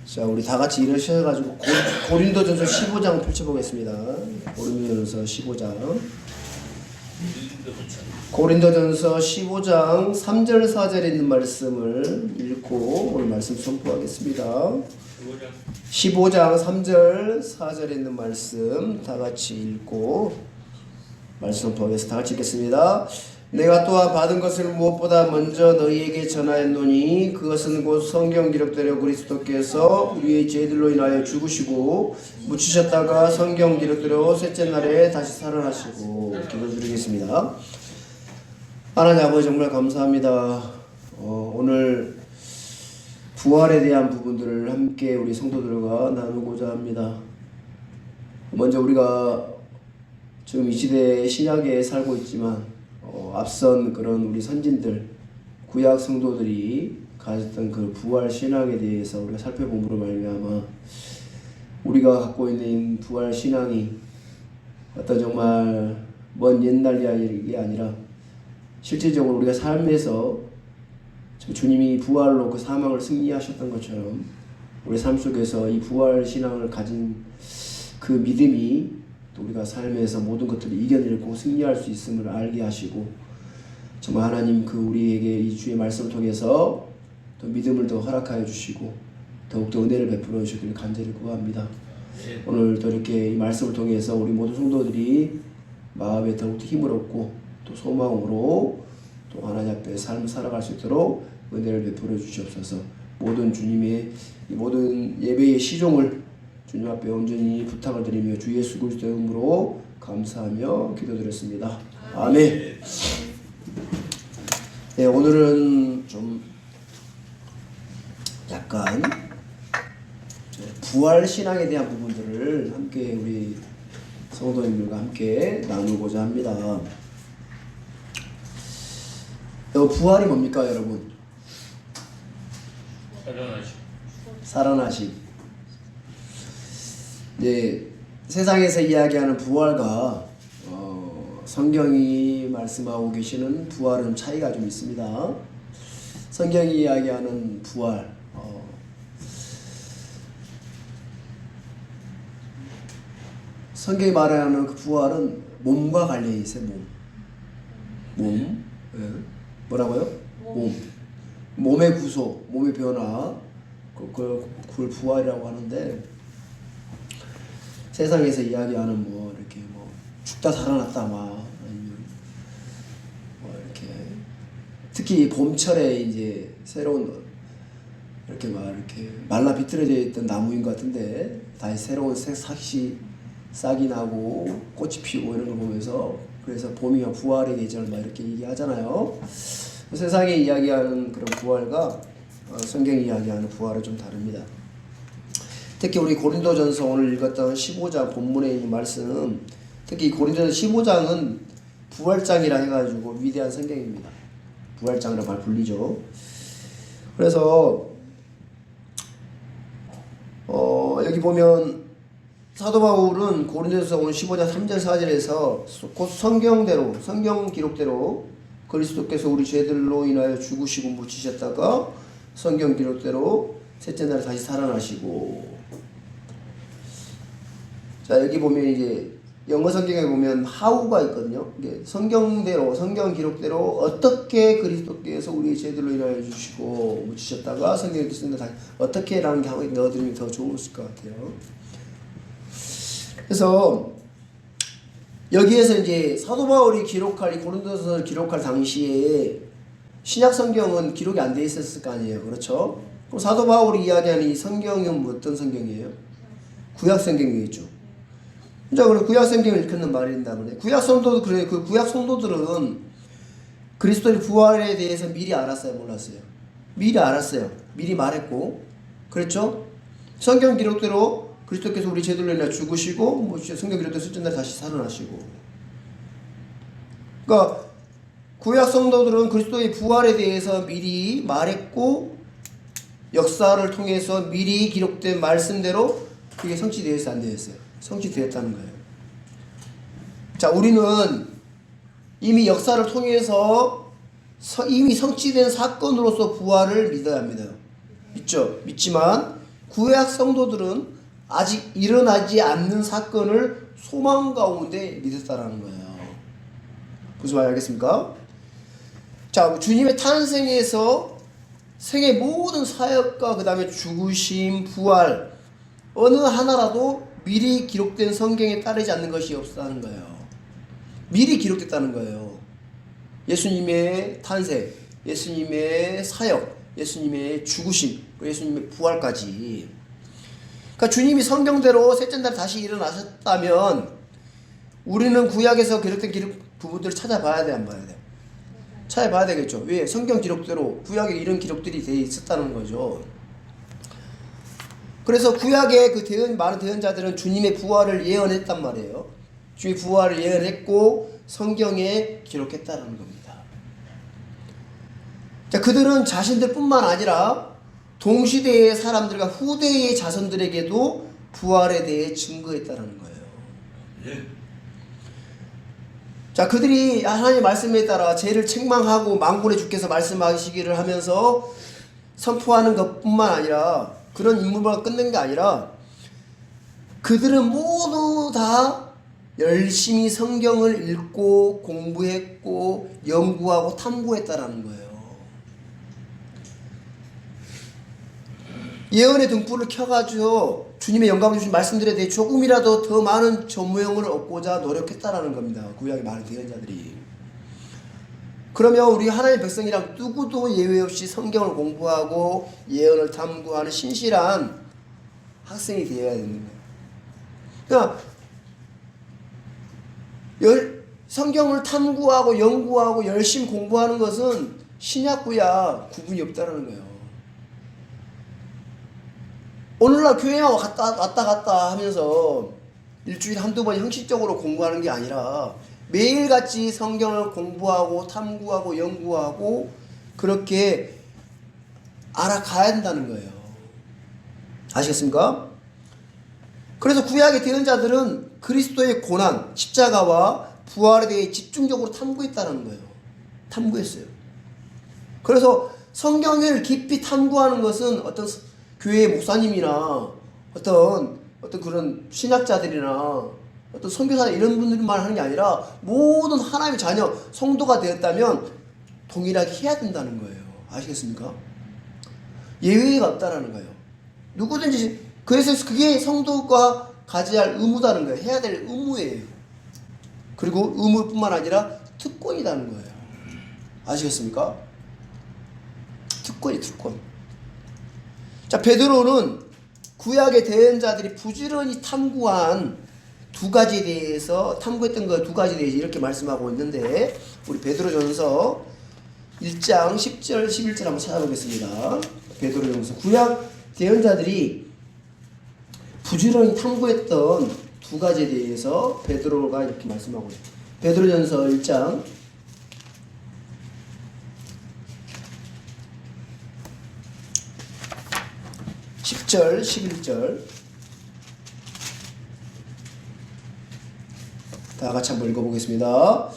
자, 우리 다 같이 일어서가지고 고린도전서 15장 펼쳐보겠습니다. 고린도전서 15장. 고린도전서 15장 3절 4절에 있는 말씀을 읽고 오늘 말씀 선포하겠습니다. 15장 3절 4절에 있는 말씀 다 같이 읽고 말씀 선포하겠습니다. 다 같이 읽겠습니다. 내가 또한 받은 것을 무엇보다 먼저 너희에게 전하였노니 그것은 곧 성경 기록대로 그리스도께서 우리의 죄들로 인하여 죽으시고 묻히셨다가 성경 기록대로 셋째 날에 다시 살아나시고. 기도드리겠습니다. 하나님 아버지 정말 감사합니다. 오늘 부활에 대한 부분들을 함께 우리 성도들과 나누고자 합니다. 먼저 우리가 지금 이 시대에 신약에 살고 있지만 앞선 그런 우리 선진들, 구약 성도들이 가졌던 그 부활 신앙에 대해서 우리가 살펴봄으로 말미암아 우리가 갖고 있는 부활 신앙이 어떤 정말 먼 옛날 이야기가 아니라 실질적으로 우리가 삶에서 주님이 부활로 그 사망을 승리하셨던 것처럼 우리 삶 속에서 이 부활 신앙을 가진 그 믿음이 또 우리가 삶에서 모든 것들을 이겨내고 승리할 수 있음을 알게 하시고 정말 하나님 그 우리에게 이 주의 말씀을 통해서 또 믿음을 더 허락하여 주시고 더욱더 은혜를 베풀어 주시기를 간절히 구합니다. 오늘 또 이렇게 이 말씀을 통해서 우리 모든 성도들이 마음에 더욱더 힘을 얻고 또 소망으로 또 하나님 앞에 삶을 살아갈 수 있도록 은혜를 베풀어 주시옵소서. 모든 주님의 이 모든 예배의 시종을 주님 앞에 온전히 부탁을 드리며 주 예수 그리스도의 이름으로 감사하며 기도드렸습니다. 아멘. 네, 오늘은 좀 약간 부활 신앙에 대한 부분들을 함께 우리 성도님들과 함께 나누고자 합니다. 부활이 뭡니까, 여러분? 살아나심. 네, 세상에서 이야기하는 부활과 성경이 말씀하고 계시는 부활은 차이가 좀 있습니다. 성경이 이야기하는 부활, 성경이 말하는 그 부활은 몸과 관련이 있어요. 몸. 네. 뭐라고요? 몸의 구속, 몸의 변화, 그걸 부활이라고 하는데 세상에서 이야기하는 뭐 이렇게 뭐 죽다 살아났다 아니면 뭐 이렇게 특히 봄철에 이제 새로운 이렇게 이렇게 말라 비틀어져 있던 나무인 것 같은데 다시 새로운 싹이 나고 꽃이 피고 이런 걸 보면서 그래서 봄이면 부활의 계절 이렇게 얘기하잖아요. 세상에 이야기하는 그런 부활과 성경이 이야기하는 부활은 좀 다릅니다. 특히 우리 고린도전서 오늘 읽었던 15장 본문의 이 말씀은 특히 고린도전서 15장은 부활장이라 해가지고 위대한 성경입니다. 부활장이라 말 불리죠. 그래서 여기 보면 사도 바울은 고린도전서 오늘 15장 3절 4절에서 곧 성경 기록대로 그리스도께서 우리 죄들로 인하여 죽으시고 묻히셨다가 성경 기록대로 셋째 날에 다시 살아나시고. 자, 여기 보면 이제 영어 성경에 보면 how가 있거든요. 이게 성경 기록대로 어떻게 그리스도께서 우리의 죄들로 인하여 주시고 묻히셨다가 성경에 쓰는데 다시 어떻게라는 게 한번 넣어드리면 더 좋을 것 같아요. 그래서 여기에서 이제 사도 바울이 기록할 고린도서를 기록할 당시에 신약 성경은 기록이 안 돼 있었을 거 아니에요. 그렇죠? 그럼 사도 바울이 이야기하는 이 성경은 어떤 성경이에요? 구약 성경이겠죠. 자, 그럼 구약 성경을 읽는 말인다 그래. 구약 성도도 그래. 그 구약 성도들은 그리스도의 부활에 대해서 미리 알았어요, 몰랐어요? 미리 알았어요. 미리 말했고, 그렇죠? 성경 기록대로 그리스도께서 우리 죄들로 인해 죽으시고, 성경 기록대로 셋째 날 다시 살아나시고. 그러니까 구약 성도들은 그리스도의 부활에 대해서 미리 말했고, 역사를 통해서 미리 기록된 말씀대로 그게 성취되었어요, 안 되었어요? 성취되었다는 거예요. 자, 우리는 이미 역사를 통해서 이미 성취된 사건으로서 부활을 믿어야 합니다. 믿죠? 믿지만 구약 성도들은 아직 일어나지 않는 사건을 소망 가운데 믿었다라는 거예요. 무슨 말인지 알겠습니까? 자, 주님의 탄생에서 생의 모든 사역과 그 다음에 죽으심, 부활 어느 하나라도 미리 기록된 성경에 따르지 않는 것이 없다는 거예요. 미리 기록됐다는 거예요. 예수님의 탄생, 예수님의 사역, 예수님의 죽으심, 예수님의 부활까지. 그러니까 주님이 성경대로 셋째 날 다시 일어나셨다면 우리는 구약에서 기록된 부분들을 찾아봐야 돼, 안 봐야 돼? 찾아봐야 되겠죠. 왜? 성경 기록대로 구약에 이런 기록들이 돼 있었다는 거죠. 그래서 구약의 그 많은 대언자들은 주님의 부활을 예언했단 말이에요. 주님의 부활을 예언했고 성경에 기록했다는 겁니다. 자, 그들은 자신들뿐만 아니라 동시대의 사람들과 후대의 자손들에게도 부활에 대해 증거했다는 거예요. 예. 자, 그들이 하나님의 말씀에 따라 죄를 책망하고 만군의 주께서 말씀하시기를 하면서 선포하는 것뿐만 아니라 그런 임무만 끝낸 게 아니라 그들은 모두 다 열심히 성경을 읽고 공부했고 연구하고 탐구했다라는 거예요. 예언의 등불을 켜가지고 주님의 영광을 주신 말씀들에 대해 조금이라도 더 많은 전무형을 얻고자 노력했다라는 겁니다. 구약의 많은 대언자들이. 그러면 우리 하나님의 백성이랑 누구도 예외 없이 성경을 공부하고 예언을 탐구하는 신실한 학생이 되어야 되는 거예요. 그러니까 성경을 탐구하고 연구하고 열심히 공부하는 것은 신약 구약 구분이 없다는 거예요. 오늘날 교회 왔다 갔다 하면서 일주일에 한두 번 형식적으로 공부하는 게 아니라 매일같이 성경을 공부하고 탐구하고 연구하고 그렇게 알아가야 된다는 거예요. 아시겠습니까? 그래서 구약의 대언자들은 그리스도의 고난, 십자가와 부활에 대해 집중적으로 탐구했다는 거예요. 탐구했어요. 그래서 성경을 깊이 탐구하는 것은 어떤 교회 목사님이나 어떤 그런 신학자들이나 어떤 선교사 이런 분들만 하는 게 아니라 모든 하나님의 자녀 성도가 되었다면 동일하게 해야 된다는 거예요. 아시겠습니까? 예외가 없다라는 거예요. 누구든지. 그래서 그게 성도가 가져야 할 의무다는 거예요. 해야 될 의무예요. 그리고 의무뿐만 아니라 특권이라는 거예요. 아시겠습니까? 특권. 자, 베드로는 구약의 대언자들이 부지런히 탐구한 두 가지에 대해서 탐구했던 거 두 가지에 대해서 이렇게 말씀하고 있는데 우리 베드로전서 1장 10절 11절 한번 찾아보겠습니다. 베드로전서 구약 대언자들이 부지런히 탐구했던 두 가지에 대해서 베드로가 이렇게 말씀하고 있습니다. 베드로전서 1장 10절 11절 다 같이 한번 읽어보겠습니다.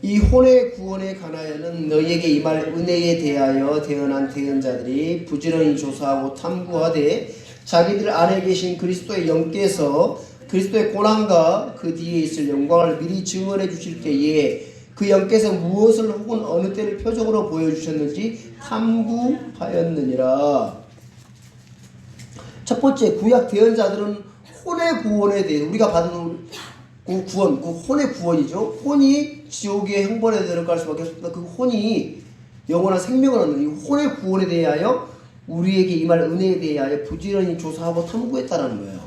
이 혼의 구원에 관하여는 너희에게 임할 은혜에 대하여 태어난 대언자들이 부지런히 조사하고 탐구하되 자기들 안에 계신 그리스도의 영께서 그리스도의 고난과 그 뒤에 있을 영광을 미리 증언해 주실 때에 그 영께서 무엇을 혹은 어느 때를 표적으로 보여주셨는지 탐구하였느니라. 첫 번째, 구약 대언자들은 혼의 구원에 대해 우리가 받은 그 구원, 그 혼의 구원이죠. 혼이 지옥의 형벌에 들어갈 수밖에 없다. 그 혼이 영원한 생명을 얻는 이 혼의 구원에 대하여 우리에게 임할 은혜에 대하여 부지런히 조사하고 탐구했다라는 거예요.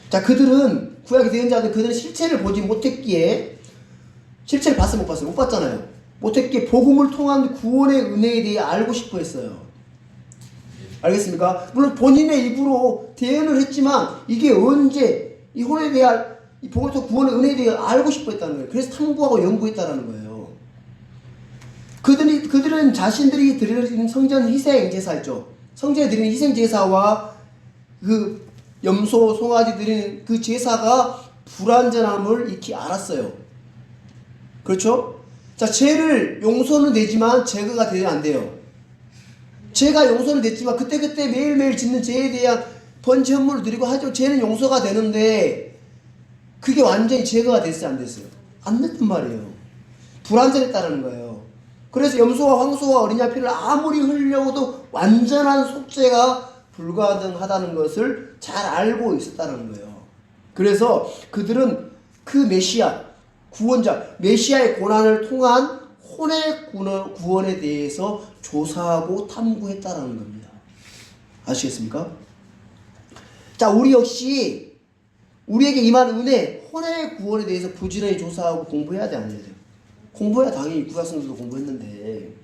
자, 그들은 구약의 대언자들 그들은 실체를 보지 못했기에 실체를 봤어요, 못 봤어요? 못 봤잖아요. 못했기에 복음을 통한 구원의 은혜에 대해 알고 싶어 했어요. 알겠습니까? 물론 본인의 입으로 대언을 했지만 이게 언제 이 혼에 대한 이 복음을 통한 구원의 은혜에 대해 알고 싶어 했다는 거예요. 그래서 탐구하고 연구했다는 거예요. 그들은 자신들이 드리는 성전 희생 제사였죠. 성전에 드리는 희생 제사와 그 염소, 송아지 드리는 그 제사가 불완전함을 익히 알았어요. 그렇죠? 자, 죄를 용서는 되지만 제거가 되면 안 돼요. 죄가 용서는 됐지만 그때그때 매일매일 짓는 죄에 대한 번제 헌물을 드리고 하죠. 죄는 용서가 되는데 그게 완전히 제거가 됐어요, 안 됐어요? 안 됐단 말이에요. 불완전했다는 거예요. 그래서 염소와 황소와 어린 양피를 아무리 흘려도 완전한 속죄가 불가능하다는 것을 잘 알고 있었다는 거예요. 그래서 그들은 그 메시아, 구원자, 메시아의 고난을 통한 혼의 구원에 대해서 조사하고 탐구했다는 겁니다. 아시겠습니까? 자, 우리 역시 우리에게 임한 은혜, 혼의 구원에 대해서 부지런히 조사하고 공부해야 돼, 안 해야 돼요? 공부해야 당연히 구약성들도 공부했는데.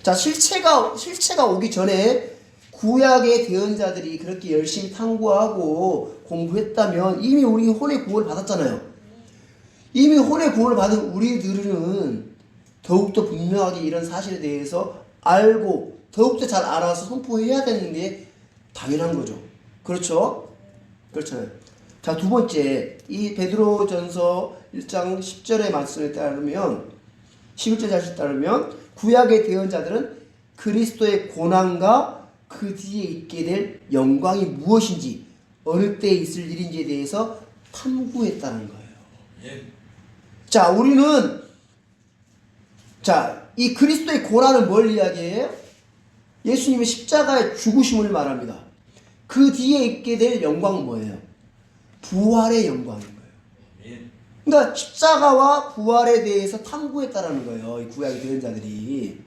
자, 실체가 오기 전에 구약의 대언자들이 그렇게 열심히 탐구하고 공부했다면 이미 우리 혼의 구원을 받았잖아요. 이미 혼의 구원을 받은 우리들은 더욱더 분명하게 이런 사실에 대해서 알고 더욱더 잘 알아서 선포해야 되는 게 당연한 거죠. 그렇죠? 그렇잖아요. 자, 두 번째, 이 베드로전서 1장 10절의 말씀에 따르면 11절 말씀에 따르면 구약의 대언자들은 그리스도의 고난과 그 뒤에 있게 될 영광이 무엇인지 어느 때에 있을 일인지에 대해서 탐구했다는 거예요. 예. 자, 우리는 이 그리스도의 고난은 뭘 이야기해요? 예수님의 십자가의 죽으심을 말합니다. 그 뒤에 있게 될 영광은 뭐예요? 부활의 영광인 거예요. 그러니까 십자가와 부활에 대해서 탐구했다라는 거예요. 이 구약의 대언자들이.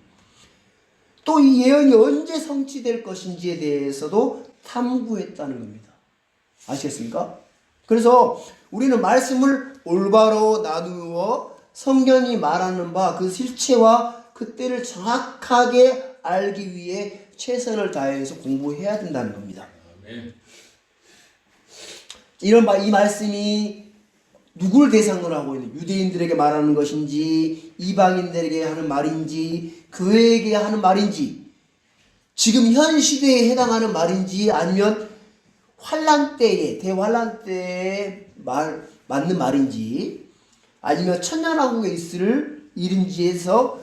또 이 예언이 언제 성취될 것인지에 대해서도 탐구했다는 겁니다. 아시겠습니까? 그래서 우리는 말씀을 올바로 나누어 성경이 말하는 바 그 실체와 그 때를 정확하게 알기 위해 최선을 다해서 공부해야 된다는 겁니다. 이 말씀이 누구를 대상으로 하고 있는, 유대인들에게 말하는 것인지 이방인들에게 하는 말인지 교회에게 하는 말인지 지금 현 시대에 해당하는 말인지 아니면 환란 때에 대환란 때에 맞는 말인지 아니면 천년왕국에 있을 일인지에서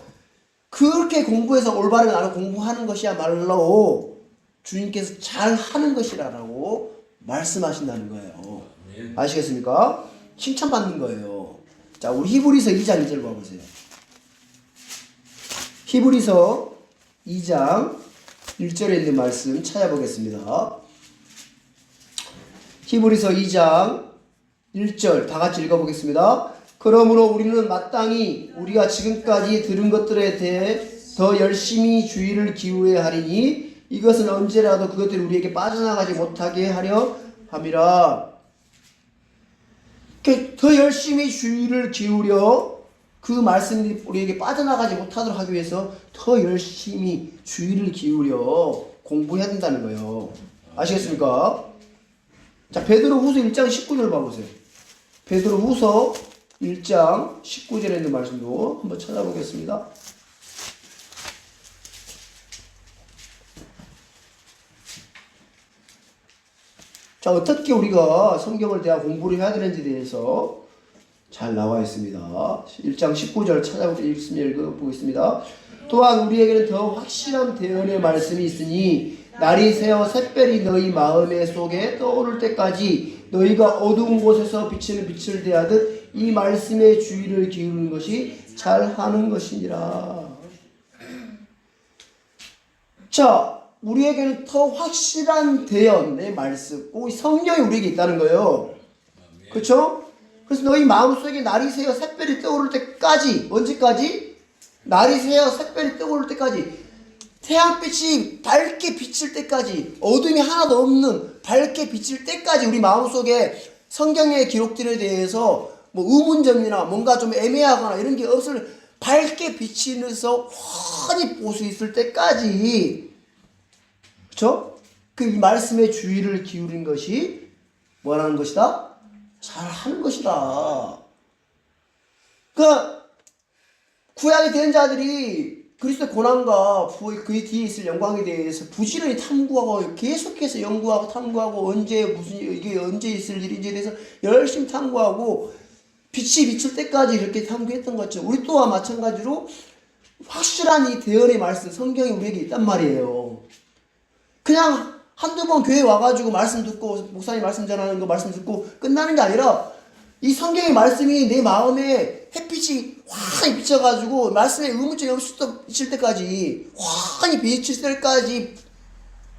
그렇게 공부해서 올바르게 나눠 공부하는 것이야말로 주님께서 잘 하는 것이라고 말씀하신다는 거예요. 아시겠습니까? 칭찬받는 거예요. 자, 우리 히브리서 2장 2절 봐보세요. 히브리서 2장 1절에 있는 말씀 찾아보겠습니다. 히브리서 2장 1절 다 같이 읽어보겠습니다. 그러므로 우리는 마땅히 우리가 지금까지 들은 것들에 대해 더 열심히 주의를 기울여야 하리니 이것은 언제라도 그것들이 우리에게 빠져나가지 못하게 하려 함이라. 더 열심히 주의를 기울여 그 말씀이 우리에게 빠져나가지 못하도록 하기 위해서 더 열심히 주의를 기울여 공부해야 된다는 거예요. 아시겠습니까? 자, 베드로후서 1장 19절 봐보세요. 베드로후서 1장 19절에 있는 말씀도 한번 찾아보겠습니다. 자, 어떻게 우리가 성경을 대하 공부를 해야 되는지에 대해서 잘 나와 있습니다. 1장 19절 읽어보겠습니다. 또한 우리에게는 더 확실한 대언의 말씀이 있으니 날이 새어 샛별이 너희 마음의 속에 떠오를 때까지 너희가 어두운 곳에서 비치는 빛을 대하듯 이 말씀에 주의를 기울이는 것이 잘하는 것이니라. 자, 우리에게는 더 확실한 대언의 말씀, 성령이 우리에게 있다는 거예요. 그렇죠? 그래서 너희 마음속에 날이 새어 샛별이 떠오를 때까지, 언제까지? 날이 새어 샛별이 떠오를 때까지, 태양빛이 밝게 비칠 때까지, 어둠이 하나도 없는 밝게 비칠 때까지 우리 마음속에 성경의 기록들에 대해서 뭐 의문점이나 뭔가 좀 애매하거나 이런 게 없을 밝게 비치면서 훤히 볼 수 있을 때까지, 그렇죠? 그 이 말씀에 주의를 기울인 것이 뭐라는 것이다? 잘하는 것이다. 구약에 대한 자들이 그리스도의 고난과 그 뒤에 있을 영광에 대해서 부지런히 탐구하고 계속해서 연구하고 탐구하고 이게 언제 있을 일인지에 대해서 열심히 탐구하고 빛이 비칠 때까지 이렇게 탐구했던 것처럼 우리 또한 마찬가지로 확실한 이 대언의 말씀, 성경이 우리에게 있단 말이에요. 그냥 한두 번 교회 와가지고 말씀 듣고, 목사님 말씀 전하는 거 말씀 듣고 끝나는 게 아니라, 이 성경의 말씀이 내 마음에 햇빛이 환히 비쳐가지고, 말씀에 의문점이 없을 때까지, 환히 비칠 때까지,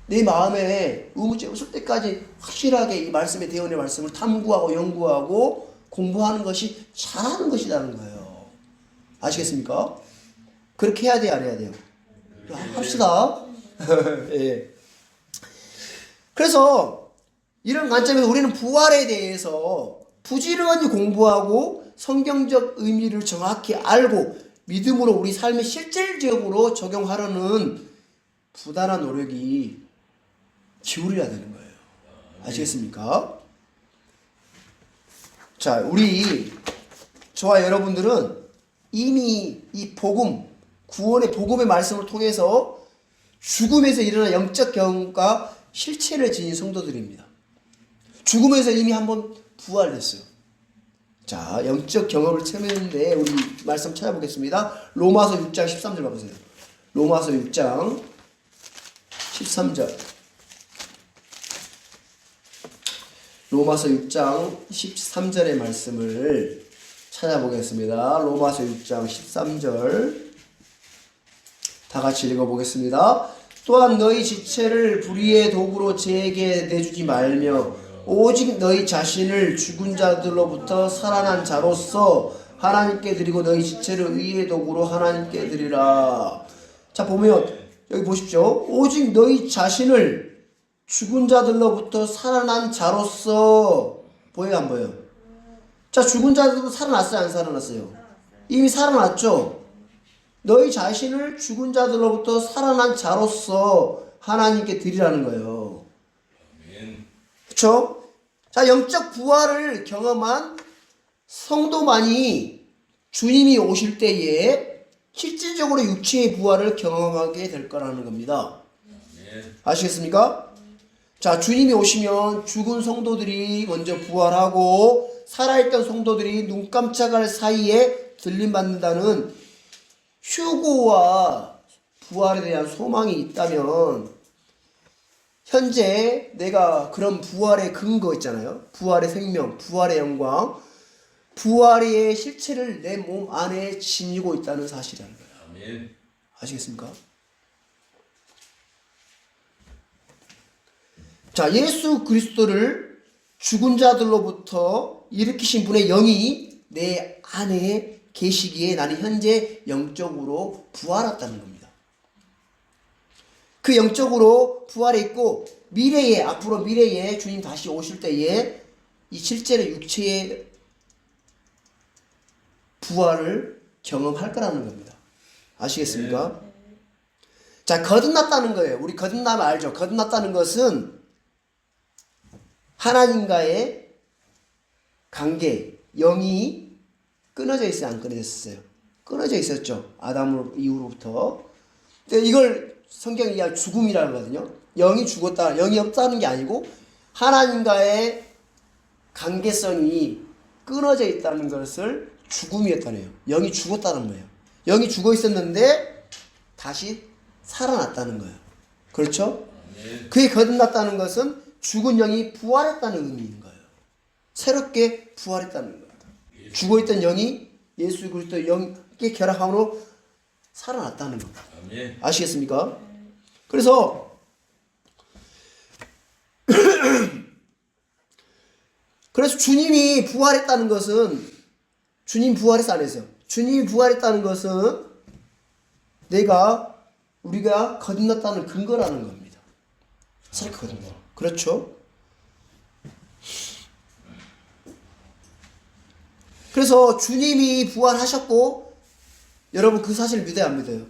내 마음에 의문점이 없을 때까지 확실하게 이 말씀의 대언의 말씀을 탐구하고 연구하고 공부하는 것이 잘하는 것이라는 거예요. 아시겠습니까? 그렇게 해야 돼요, 안 해야 돼요? 합시다. 예. 그래서 이런 관점에서 우리는 부활에 대해서 부지런히 공부하고 성경적 의미를 정확히 알고 믿음으로 우리 삶에 실질적으로 적용하려는 부단한 노력이 기울여야 되는 거예요. 아시겠습니까? 자, 저와 여러분들은 이미 이 복음, 구원의 복음의 말씀을 통해서 죽음에서 일어난 영적 경험과 실체를 지닌 성도들입니다. 죽음에서 이미 한번 부활했어요. 자, 영적 경험을 체험했는데 우리 말씀 찾아보겠습니다. 로마서 6장 13절 봐보세요. 로마서 6장 13절. 로마서 6장 13절의 말씀을 찾아보겠습니다. 로마서 6장 13절 다 같이 읽어보겠습니다. 또한 너희 지체를 불의의 도구로 죄에게 내주지 말며 오직 너희 자신을 죽은 자들로부터 살아난 자로서 하나님께 드리고 너희 지체를 의의 도구로 하나님께 드리라. 자, 보면 여기 보십시오. 오직 너희 자신을 죽은 자들로부터 살아난 자로서, 보여요 안 보여요? 자, 죽은 자들도 살아났어요 안 살아났어요? 이미 살아났죠. 너희 자신을 죽은 자들로부터 살아난 자로서 하나님께 드리라는 거예요. 그렇죠? 자, 영적 부활을 경험한 성도만이 주님이 오실 때에 실질적으로 육체의 부활을 경험하게 될 거라는 겁니다. 아시겠습니까? 자, 주님이 오시면 죽은 성도들이 먼저 부활하고 살아있던 성도들이 눈 깜짝할 사이에 들림받는다는 휴고와 부활에 대한 소망이 있다면, 현재 내가 그런 부활의 근거 있잖아요. 부활의 생명, 부활의 영광, 부활의 실체를 내 몸 안에 지니고 있다는 사실이라는 거예요. 아멘. 아시겠습니까? 자, 예수 그리스도를 죽은 자들로부터 일으키신 분의 영이 내 안에 계시기에 나는 현재 영적으로 부활했다는 겁니다. 그 영적으로 부활해 있고, 미래에, 앞으로 미래에 주님 다시 오실 때에 이 실제로 육체의 부활을 경험할 거라는 겁니다. 아시겠습니까? 자, 거듭났다는 거예요. 우리 거듭나면 알죠? 거듭났다는 것은 하나님과의 관계, 영이 끊어져 있어요? 안 끊어져 있었어요? 끊어져 있었죠. 아담 이후로부터. 이걸 성경이 이야기 죽음이라고 하거든요. 영이 죽었다, 영이 없다는 게 아니고 하나님과의 관계성이 끊어져 있다는 것을 죽음이었다네요. 영이 죽었다는 거예요. 영이 죽어 있었는데 다시 살아났다는 거예요. 그렇죠? 그게 거듭났다는 것은 죽은 영이 부활했다는 의미인 거예요. 새롭게 부활했다는 거예요. 죽어있던 영이 예수 그리스도의 영께 결합함으로 살아났다는 겁니다. 아시겠습니까? 그래서 그래서 주님이 부활했다는 것은, 주님 부활했어 안 했어요? 주님이 부활했다는 것은 우리가 거듭났다는 근거라는 겁니다. 새롭게 거듭나. 그렇죠? 그래서 주님이 부활하셨고, 여러분 그 사실을 믿어요 안 믿어요?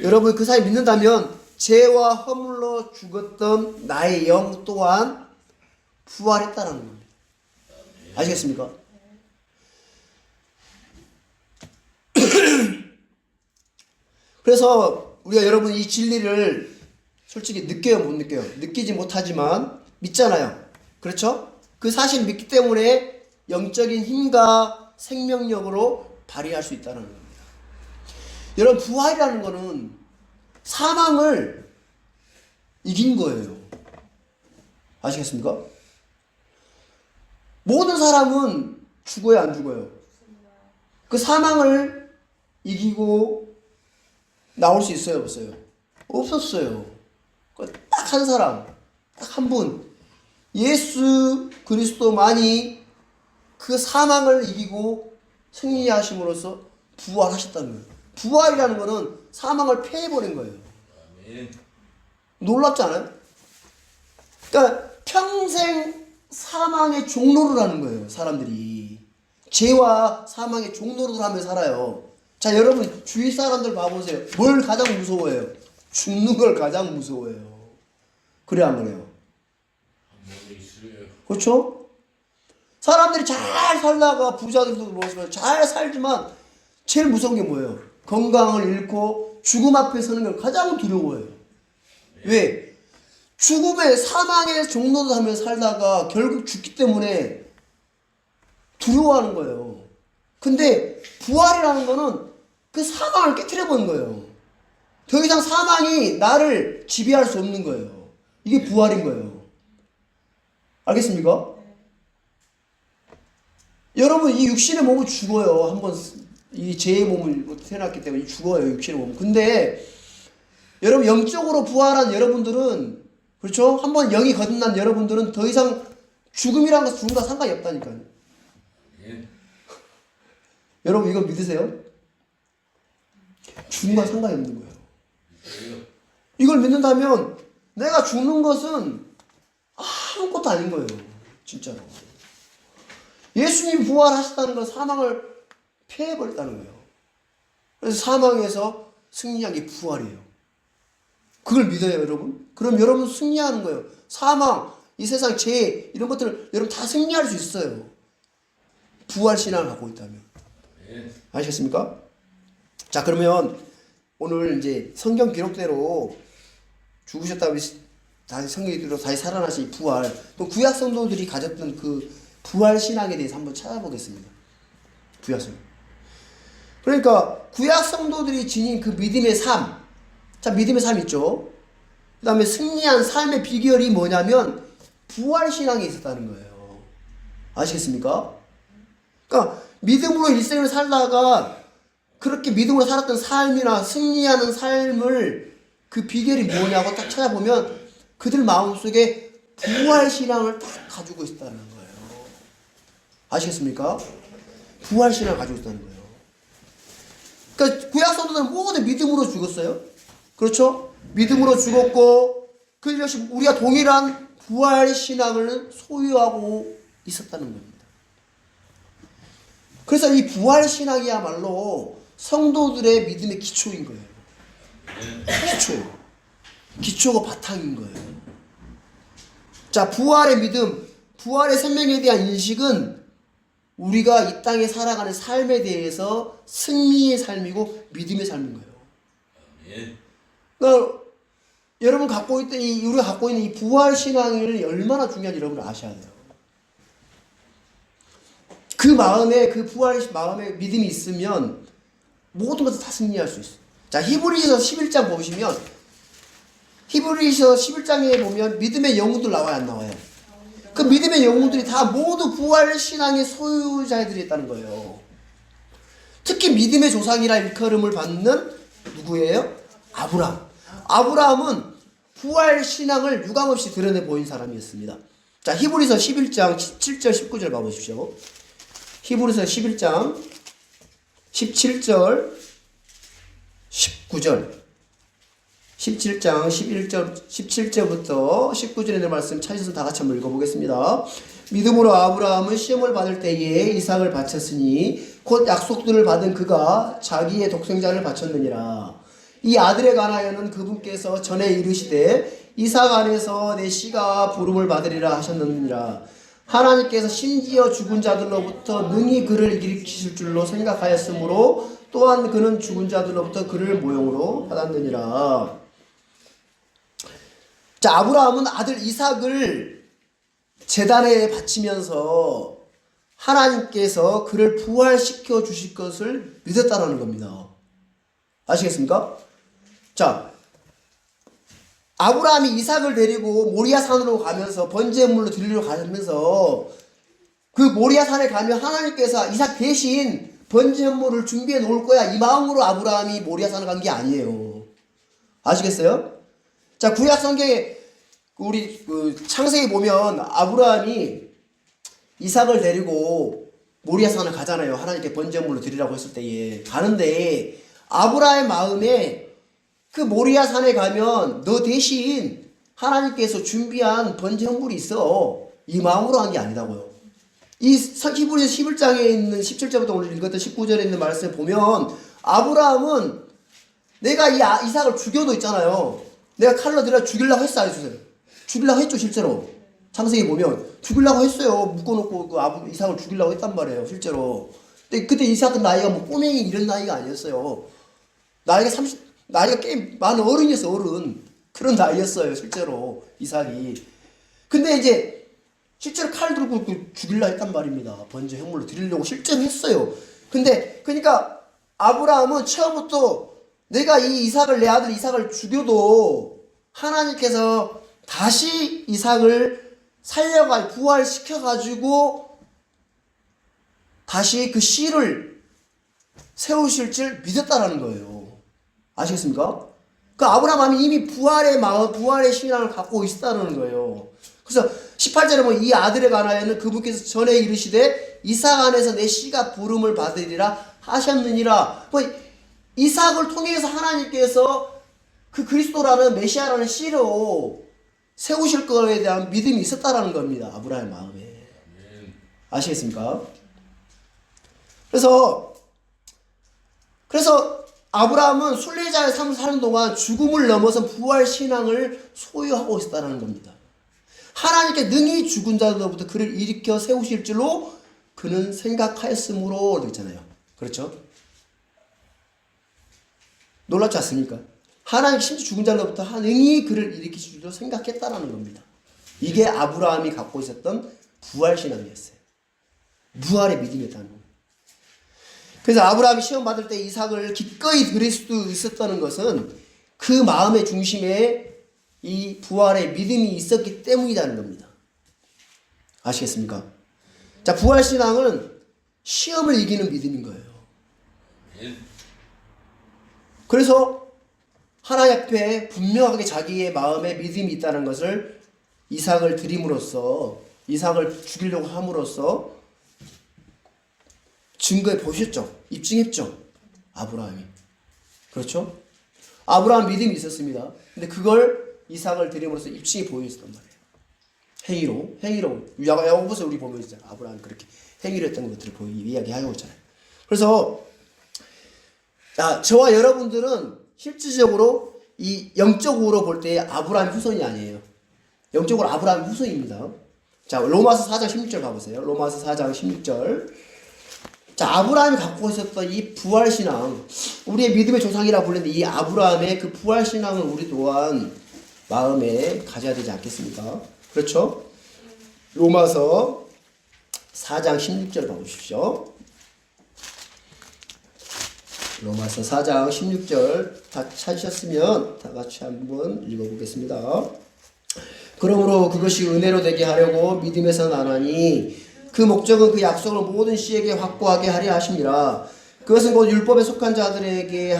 여러분 그 사실 믿는다면 죄와 허물로 죽었던 나의 영 또한 부활했다는 겁니다. 아시겠습니까? 그래서 우리가 여러분 이 진리를 솔직히 느껴요 못 느껴요? 느끼지 못하지만 믿잖아요. 그렇죠? 그 사실 믿기 때문에 영적인 힘과 생명력으로 발휘할 수 있다는 겁니다. 여러분 부활이라는 거는 사망을 이긴 거예요. 아시겠습니까? 모든 사람은 죽어요, 안 죽어요? 그 사망을 이기고 나올 수 있어요, 없어요? 없었어요. 딱 한 사람, 딱 한 분, 예수 그리스도만이 그 사망을 이기고 승리하심으로써 부활하셨다는 거예요. 부활이라는 거는 사망을 패해버린 거예요. 놀랍지 않아요? 그러니까 평생 사망의 종로를 하는 거예요. 사람들이 죄와 사망의 종로를 하며 살아요. 자, 여러분 주위 사람들 봐보세요. 뭘 가장 무서워해요? 죽는 걸 가장 무서워해요. 그래 안 그래요? 그렇죠? 사람들이 잘 살다가 부자들도 모르지만 잘 살지만 제일 무서운 게 뭐예요? 건강을 잃고 죽음 앞에 서는 걸 가장 두려워해요. 왜? 죽음의 사망의 종로를 하며 살다가 결국 죽기 때문에 두려워하는 거예요. 근데 부활이라는 거는 그 사망을 깨트려버린 거예요. 더 이상 사망이 나를 지배할 수 없는 거예요. 이게 부활인 거예요. 알겠습니까? 여러분 이 육신의 몸은 죽어요. 한번 이 죄의 몸을 태어났기 때문에 죽어요. 육신의 몸은. 근데 여러분 영적으로 부활한 여러분들은 그렇죠? 한번 영이 거듭난 여러분들은 더 이상 죽음이라는 것은 죽음과 상관이 없다니까요. 여러분 이거 믿으세요? 죽음과 상관이 없는 거예요. 이걸 믿는다면 내가 죽는 것은 아무것도 아닌 거예요. 진짜로. 예수님이 부활하셨다는 건 사망을 패해버렸다는 거예요. 그래서 사망에서 승리한 게 부활이에요. 그걸 믿어요, 여러분? 그럼 여러분 승리하는 거예요. 사망, 이 세상 죄, 이런 것들을 여러분 다 승리할 수 있어요. 부활 신앙을 갖고 있다면. 아시겠습니까? 자, 그러면 오늘 이제 성경 기록대로 죽으셨다고 다시 성경대로 다시 살아나신 부활, 또 구약 성도들이 가졌던 그 부활 신앙에 대해서 한번 찾아보겠습니다. 구약 성도. 그러니까 구약 성도들이 지닌 그 믿음의 삶, 자, 믿음의 삶 있죠. 그 다음에 승리한 삶의 비결이 뭐냐면 부활 신앙에 있었다는 거예요. 아시겠습니까? 그러니까 믿음으로 일생을 살다가 그렇게 믿음으로 살았던 삶이나 승리하는 삶을 그 비결이 뭐냐고 딱 찾아보면 그들 마음속에 부활 신앙을 딱 가지고 있었다는 거예요. 아시겠습니까? 부활 신앙을 가지고 있었다는 거예요. 그러니까 구약 성도들은 모두 믿음으로 죽었어요. 그렇죠? 믿음으로 죽었고 그 역시 우리가 동일한 부활 신앙을 소유하고 있었다는 겁니다. 그래서 이 부활 신앙이야말로 성도들의 믿음의 기초인 거예요. 기초예요. 기초가 바탕인 거예요. 자, 부활의 믿음, 부활의 생명에 대한 인식은 우리가 이 땅에 살아가는 삶에 대해서 승리의 삶이고 믿음의 삶인 거예요. 그러니까 여러분 우리가 갖고 있는 이 부활 신앙이 얼마나 중요한지 여러분 아셔야 돼요. 그 마음에, 그 부활 마음에 믿음이 있으면 모든 것을 다 승리할 수 있어요. 자, 히브리서 11장 보시면 히브리서 11장에 보면 믿음의 영웅들 나와요, 안 나와요? 그 믿음의 영웅들이 다 모두 부활 신앙의 소유자들이 있다는 거예요. 특히 믿음의 조상이라 일컬음을 받는 누구예요? 아브라함. 아브라함은 부활 신앙을 유감없이 드러내 보인 사람이었습니다. 자, 히브리서 11장 17절 19절 봐보십시오. 히브리서 11장 17절 19절 17장 17절부터 19절에 있는 말씀 찾으셔서 다 같이 한번 읽어보겠습니다. 믿음으로 아브라함은 시험을 받을 때에 이삭을 바쳤으니 곧 약속들을 받은 그가 자기의 독생자를 바쳤느니라. 이 아들에 관하여는 그분께서 전에 이르시되 이삭 안에서 내 씨가 부름을 받으리라 하셨느니라. 하나님께서 심지어 죽은 자들로부터 능히 그를 일으키실 줄로 생각하였으므로 또한 그는 죽은 자들로부터 그를 모형으로 받았느니라. 자, 아브라함은 아들 이삭을 제단에 바치면서 하나님께서 그를 부활시켜 주실 것을 믿었다는 겁니다. 아시겠습니까? 자, 아브라함이 이삭을 데리고 모리아 산으로 가면서 번제물로 드리러 가면서 그 모리아 산에 가면 하나님께서 이삭 대신 번제물을 준비해 놓을 거야, 이 마음으로 아브라함이 모리아 산을 간 게 아니에요. 아시겠어요? 자, 구약 성경에 우리 창세기 보면 아브라함이 이삭을 데리고 모리아 산을 가잖아요. 하나님께 번제물로 드리라고 했을 때에 가는데 아브라함의 마음에 그 모리아 산에 가면 너 대신 하나님께서 준비한 번제물이 있어, 이 마음으로 한 게 아니라고요. 이 히브리서 11장에 있는 17절부터 오늘 읽었던 19절에 있는 말씀을 보면 아브라함은 내가 이 이삭을 죽여도 있잖아요. 내가 칼로 들여 죽이려고 했어, 안 했어요? 죽이려고 했죠, 실제로. 창세기 보면 죽이려고 했어요. 묶어놓고 그 이삭을 죽이려고 했단 말이에요, 실제로. 근데 그때 이삭은 나이가 뭐 꼬맹이 이런 나이가 아니었어요. 나이가 꽤 많은 어른이었어, 어른. 그런 나이였어요, 실제로 이삭이. 근데 이제 실제로 칼 들고 죽이려고 했단 말입니다. 번제 형물로 드리려고 실제로 했어요. 근데 그러니까 아브라함은 처음부터 내가 이 이삭을, 내 아들 이삭을 죽여도 하나님께서 다시 이삭을 살려가 부활시켜가지고 다시 그 씨를 세우실 줄 믿었다라는 거예요. 아시겠습니까? 그 아브라함이 이미 부활의 마음, 부활의 신앙을 갖고 있었다는 거예요. 그래서 18절에 보면 이 아들에 관하여는 그분께서 전에 이르시되 이삭 안에서 내 씨가 부름을 받으리라 하셨느니라. 뭐 이삭을 통해서 하나님께서 그 그리스도라는 메시아라는 씨로 세우실 거에 대한 믿음이 있었다라는 겁니다. 아브라함의 마음에. 아시겠습니까? 그래서 아브라함은 순례자의 삶을 사는 동안 죽음을 넘어선 부활 신앙을 소유하고 있었다는 겁니다. 하나님께 능히 죽은 자들로부터 그를 일으켜 세우실 줄로 그는 생각하였으므로 그랬잖아요. 그렇죠? 놀랍지 않습니까? 하나님 심지어 죽은 자로부터 능히 그를 일으키실 줄로 생각했다라는 겁니다. 이게 아브라함이 갖고 있었던 부활신앙이었어요. 부활의 믿음이었다는 겁니다. 그래서 아브라함이 시험 받을 때 이삭을 기꺼이 드릴 수도 있었다는 것은 그 마음의 중심에 이 부활의 믿음이 있었기 때문이라는 겁니다. 아시겠습니까? 자, 부활신앙은 시험을 이기는 믿음인 거예요. 그래서 하나님 앞에 분명하게 자기의 마음에 믿음이 있다는 것을 이삭을 드림으로써, 이삭을 죽이려고 함으로써 증거해 보셨죠? 입증했죠? 아브라함이. 그렇죠? 아브라함 믿음이 있었습니다. 근데 그걸 이삭을 드림으로써 입증해 보였단 말이에요. 행위로. 야고보서 우리 보면 있잖아요. 아브라함이 그렇게 행위를 했던 것들을 이야기하고 있잖아요. 그래서 저와 여러분들은 실질적으로 이 영적으로 볼 때 아브라함 후손이 아니에요. 영적으로 아브라함 후손입니다. 자, 로마서 4장 16절 가보세요. 로마서 4장 16절. 자, 아브라함이 갖고 있었던 이 부활신앙, 우리의 믿음의 조상이라 불리는 이 아브라함의 그 부활신앙을 우리 또한 마음에 가져야 되지 않겠습니까? 그렇죠? 로마서 4장 16절 봐보십시오. 로마서 4장 16절 다 찾으셨으면 다 같이 한번 읽어보겠습니다. 그러므로 그것이 은혜로 되게 하려고 믿음에서 나나니 그 목적은 그 약속을 모든 씨에게 확고하게 하려 하심이라. 그것은 곧 율법에 속한 자들에게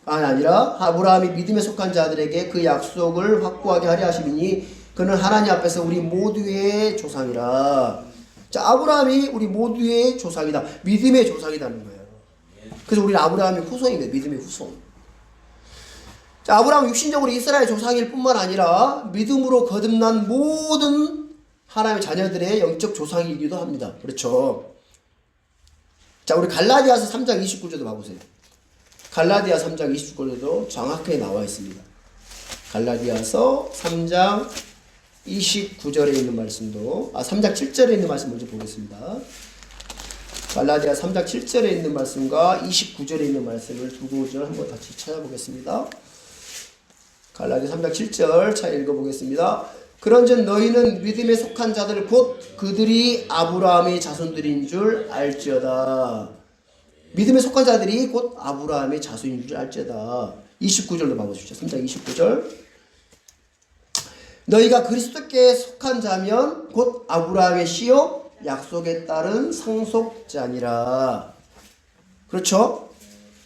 아니라 아브라함이 믿음에 속한 자들에게 그 약속을 확고하게 하려 하심이니 그는 하나님 앞에서 우리 모두의 조상이라. 자, 아브라함이 우리 모두의 조상이다. 믿음의 조상이라는 거예요. 그래서 우리는 아브라함의 후손입니다. 믿음의 후손. 자, 아브라함은 육신적으로 이스라엘 조상일 뿐만 아니라 믿음으로 거듭난 모든 하나님의 자녀들의 영적 조상이기도 합니다. 그렇죠? 자, 우리 갈라디아서 3장 29절도 봐보세요. 갈라디아 3장 29절도 정확하게 나와 있습니다. 갈라디아서 3장 29절에 있는 말씀도 3장 7절에 있는 말씀 먼저 보겠습니다. 갈라디아 3장 7절에 있는 말씀과 29절에 있는 말씀을 두 구절 한번 같이 찾아보겠습니다. 갈라디아 3장 7절 잘 읽어보겠습니다. 그런즉 너희는 믿음에 속한 자들 곧 그들이 아브라함의 자손들인 줄 알지어다. 믿음에 속한 자들이 곧 아브라함의 자손인 줄 알지어다. 29절로 봐보십시오. 3장 29절. 너희가 그리스도께 속한 자면 곧 아브라함의 씨요 약속에 따른 상속자니라. 그렇죠?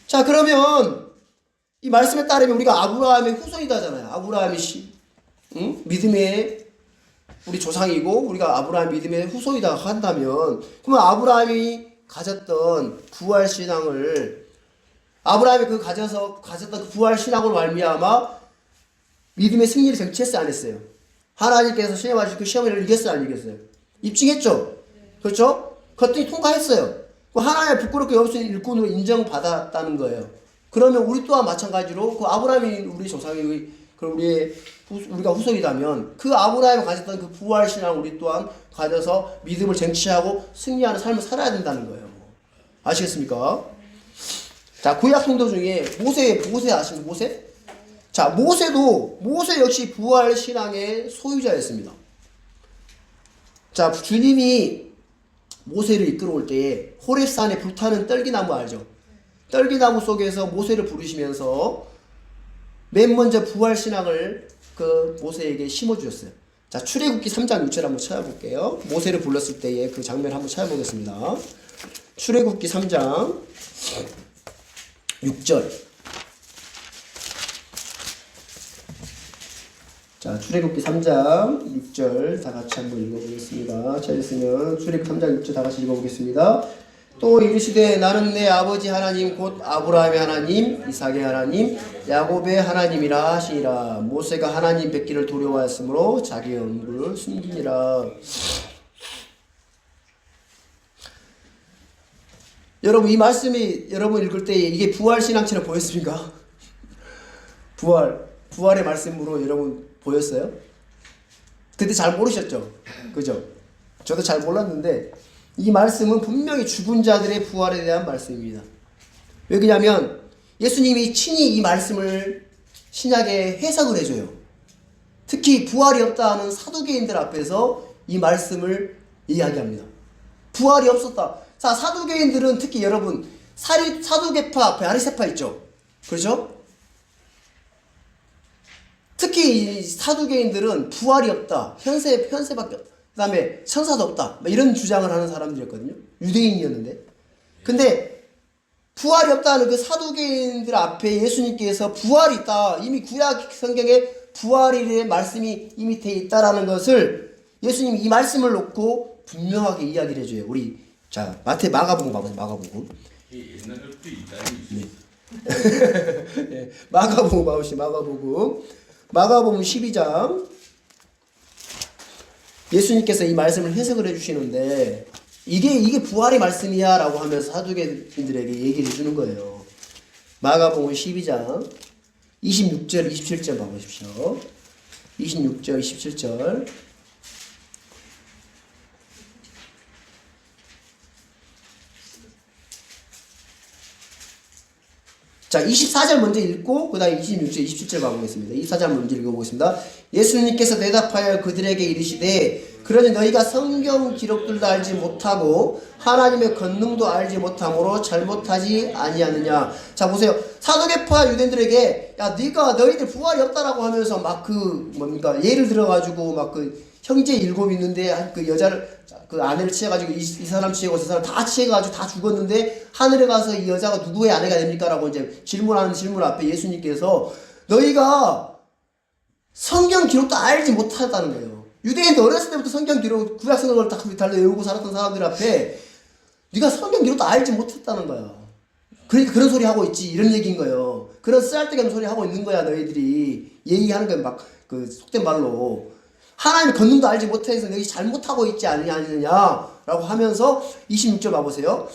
자, 그러면 이 말씀에 따르면 우리가 아브라함의 후손이다잖아요. 아브라함의 씨, 응? 믿음의 우리 조상이고 우리가 아브라함 믿음의 후손이다 한다면, 그러면 아브라함이 가졌던 부활 신앙을, 아브라함이 가졌던 그 부활 신앙으로 말미암아 믿음의 승리를 쟁취했어요, 안 했어요? 하나님께서 시험하실 그 시험을 이겼어요, 안 이겼어요? 입증했죠? 그렇죠? 그것들이 통과했어요. 하나님의 부끄럽게 여기서 일꾼으로 인정받았다는 거예요. 그러면 우리 또한 마찬가지로 그 아브라함이 우리 조상이, 그럼 우리가 후손이다면 그 아브라함이 가졌던 그 부활 신앙을 우리 또한 가져서 믿음을 쟁취하고 승리하는 삶을 살아야 된다는 거예요. 아시겠습니까? 자, 구약 성도 중에 모세 아시는 모세? 자, 모세 역시 부활 신앙의 소유자였습니다. 자, 주님이 모세를 이끌어올 때에 호렙산에 불타는 떨기나무 알죠? 떨기나무 속에서 모세를 부르시면서 맨 먼저 부활 신앙을 그 모세에게 심어주셨어요. 자, 출애굽기 3장 6절 한번 찾아볼게요. 모세를 불렀을 때의 그 장면 한번 찾아보겠습니다. 출애굽기 3장 6절. 자, 출애굽기 3장 6절 다 같이 한번 읽어보겠습니다. 찾았으면 출애굽기 3장 6절 다 같이 읽어보겠습니다. 또 이르시되 나는 내 아버지 하나님 곧 아브라함의 하나님 이삭의 하나님 야곱의 하나님이라 하시니라. 모세가 하나님 뵙기를 두려워하였으므로 자기의 얼굴을 숨기니라. 여러분, 이 말씀이 여러분 읽을 때 이게 부활 신앙처럼 보였습니까? 부활의 말씀으로 여러분 보였어요? 그때 잘 모르셨죠? 그죠? 저도 잘 몰랐는데 이 말씀은 분명히 죽은 자들의 부활에 대한 말씀입니다. 왜 그러냐면 예수님이 친히 이 말씀을 신약에 해석을 해줘요. 특히 부활이 없다 하는 사두개인들 앞에서 이 말씀을 이야기합니다. 부활이 없었다. 자, 사두개인들은 특히 여러분 사두개파, 바리새파 있죠? 그렇죠? 특히 이 사두개인들은 부활이 없다, 현세밖에 없다, 그 다음에 천사도 없다, 이런 주장을 하는 사람들이었거든요. 유대인이었는데. 근데 부활이 없다는 그 사두개인들 앞에 예수님께서 부활이 있다, 이미 구약 성경에 부활의 말씀이 이미 돼 있다라는 것을 예수님이 이 말씀을 놓고 분명하게 이야기를 해줘요. 우리 자, 마가복음 봐보세요. 마가복음. 옛날에 또 있다니. 네. 마가복음 봐보시죠. 마가복음 12장. 예수님께서 이 말씀을 해석을 해주시는데 이게 부활의 말씀이야 라고 하면서 사두개인들에게 얘기를 해주는 거예요. 마가복음 12장 26절 27절 봐보십시오. 26절 27절. 자, 24절 먼저 읽고 그 다음에 26절 27절 봐보겠습니다. 24절 먼저 읽어보겠습니다. 예수님께서 대답하여 그들에게 이르시되 그러니 너희가 성경 기록들도 알지 못하고 하나님의 권능도 알지 못함으로 잘못하지 아니하느냐. 자, 보세요. 사두개파 유대인들에게 야, 너희들 부활이 없다라고 하면서 막 예를 들어가지고 막 형제 7 있는데 그 여자를 그 아내를 취해가지고 이 사람 취하고 저 사람 다 취해가지고 다 죽었는데 하늘에 가서 이 여자가 누구의 아내가 됩니까? 라고 이제 질문하는 질문 앞에 예수님께서 너희가 성경 기록도 알지 못하다는 거예요. 유대인들 어렸을 때부터 성경 기록, 구약 성경을 다 달려 외우고 살았던 사람들 앞에 네가 성경 기록도 알지 못했다는 거야. 그러니까 그런 소리 하고 있지, 이런 얘기인 거예요. 그런 쓰잘데기 없는 소리 하고 있는 거야. 너희들이 얘기하는 건 막 속된 말로 하나님의 권능도 알지 못해서 너희 잘못하고 있지 않느냐라고 하면서 26절 봐보세요.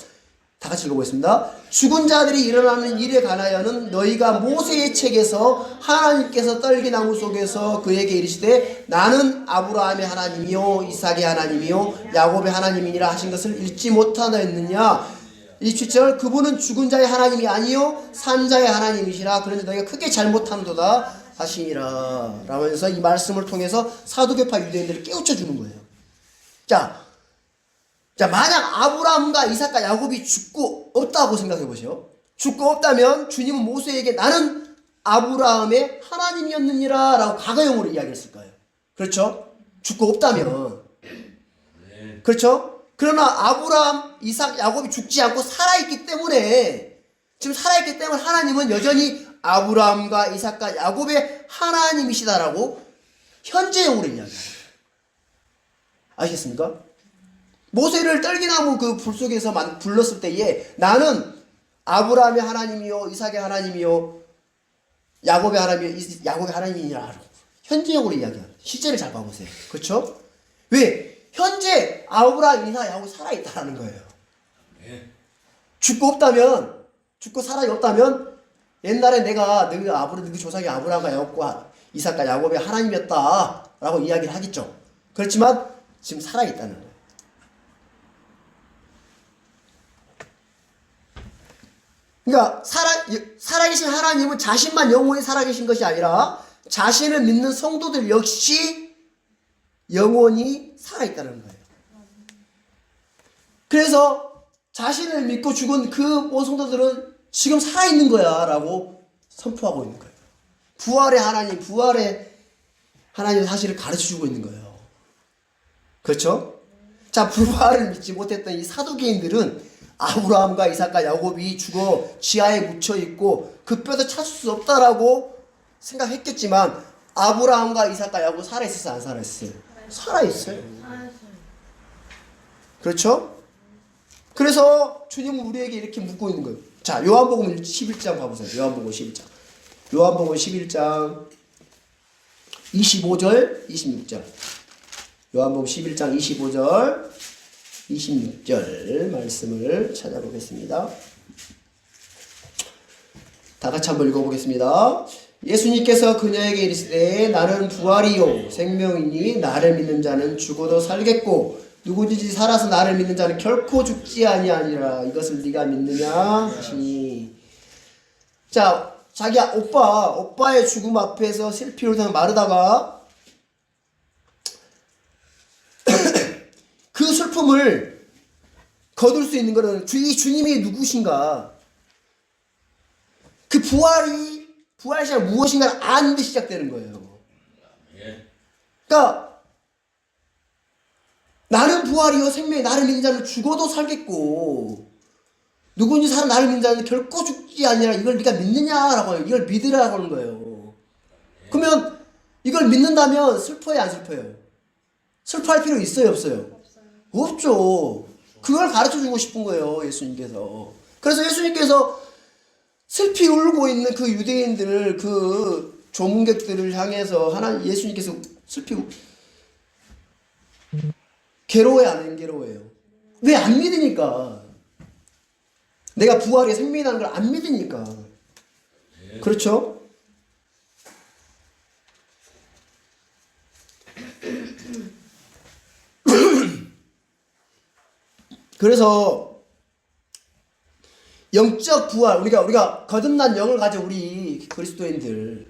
다 같이 읽어보겠습니다. 죽은 자들이 일어나는 일에 관하여는 너희가 모세의 책에서 하나님께서 떨기나무 속에서 그에게 이르시되 나는 아브라함의 하나님이요 이삭의 하나님이요 야곱의 하나님이니라 하신 것을 읽지 못하였느냐. 27절 그분은 죽은 자의 하나님이 아니요 산 자의 하나님이시라. 그런데 너희가 크게 잘못하는도다 하시니라. 라면서 이 말씀을 통해서 사두개파 유대인들을 깨우쳐 주는 거예요. 자, 자, 만약 아브라함과 이삭과 야곱이 죽고 없다고 생각해 보세요. 죽고 없다면 주님은 모세에게 나는 아브라함의 하나님이었느니라 라고 과거형으로 이야기했을 거예요. 그렇죠? 죽고 없다면. 네. 그렇죠? 그러나 아브라함, 이삭, 야곱이 죽지 않고 살아있기 때문에, 지금 살아있기 때문에 하나님은 여전히 아브라함과 이삭과 야곱의 하나님이시다라고 현재형으로 이야기합니다. 아시겠습니까? 모세를 떨기나무 그 불 속에서 불렀을 때에 나는 아브라함의 하나님이요, 이삭의 하나님이요, 야곱의 하나님이요, 야곱의 하나님이니라. 현재형으로 이야기합니다. 시제를 잘 봐보세요. 그렇죠? 왜? 현재 아브라함, 이삭, 야곱이 살아있다라는 거예요. 네. 죽고 없다면, 죽고 살아 없다면 옛날에 내가 너희 조상이 아브라함과 야곱과 이삭과 야곱의 하나님이었다라고 이야기를 하겠죠. 그렇지만 지금 살아있다는 거예요. 그러니까 살아계신 하나님은 자신만 영원히 살아계신 것이 아니라 자신을 믿는 성도들 역시 영원히 살아있다는 거예요. 그래서 자신을 믿고 죽은 그 성도들은 지금 살아있는 거야 라고 선포하고 있는 거예요. 부활의 하나님 사실을 가르쳐주고 있는 거예요. 그렇죠? 자, 부활을 믿지 못했던 이 사두개인들은 아브라함과 이삭과 야곱이 죽어 지하에 묻혀있고 그 뼈도 찾을 수 없다라고 생각했겠지만 아브라함과 이삭과 야곱 살아있었어요? 안 살아있어요? 살아있어요. 그렇죠? 그래서 주님은 우리에게 이렇게 묻고 있는 거예요. 자, 요한복음 11장 봐보세요. 요한복음 11장. 요한복음 11장 25절 26절. 요한복음 11장 25절 26절 말씀을 찾아보겠습니다. 다 같이 한번 읽어보겠습니다. 예수님께서 그녀에게 이르시되 나는 부활이요 생명이니 나를 믿는 자는 죽어도 살겠고 누구든지 살아서 나를 믿는 자는 결코 죽지 아니하니라. 이것을 네가 믿느냐 하시니. 자, 자기 오빠의 죽음 앞에서 슬피 울다 마르다가 그 슬픔을 거둘 수 있는 것은 이 주님이 누구신가, 그 부활시가 무엇인가를 아는 데 시작되는 거예요. 그러니까 나는 부활이요 생명이 나를 믿는 자는 죽어도 살겠고 누구든지 살아 나를 믿는 자는 결코 죽지 아니라. 이걸 네가 믿느냐라고 해요. 이걸 믿으라고 하는 거예요. 그러면 이걸 믿는다면 슬퍼요 안 슬퍼요? 슬퍼할 필요 있어요 없어요? 없죠. 그걸 가르쳐주고 싶은 거예요 예수님께서. 그래서 예수님께서 슬피 울고 있는 그 유대인들을, 그 조문객들을 향해서 예수님께서 슬피 괴로워요 안 괴로워요? 왜 안 믿으니까. 내가 부활의 생명이라는 걸 안 믿으니까. 그렇죠? 그래서 영적 부활, 우리가 거듭난 영을 가진 우리 그리스도인들은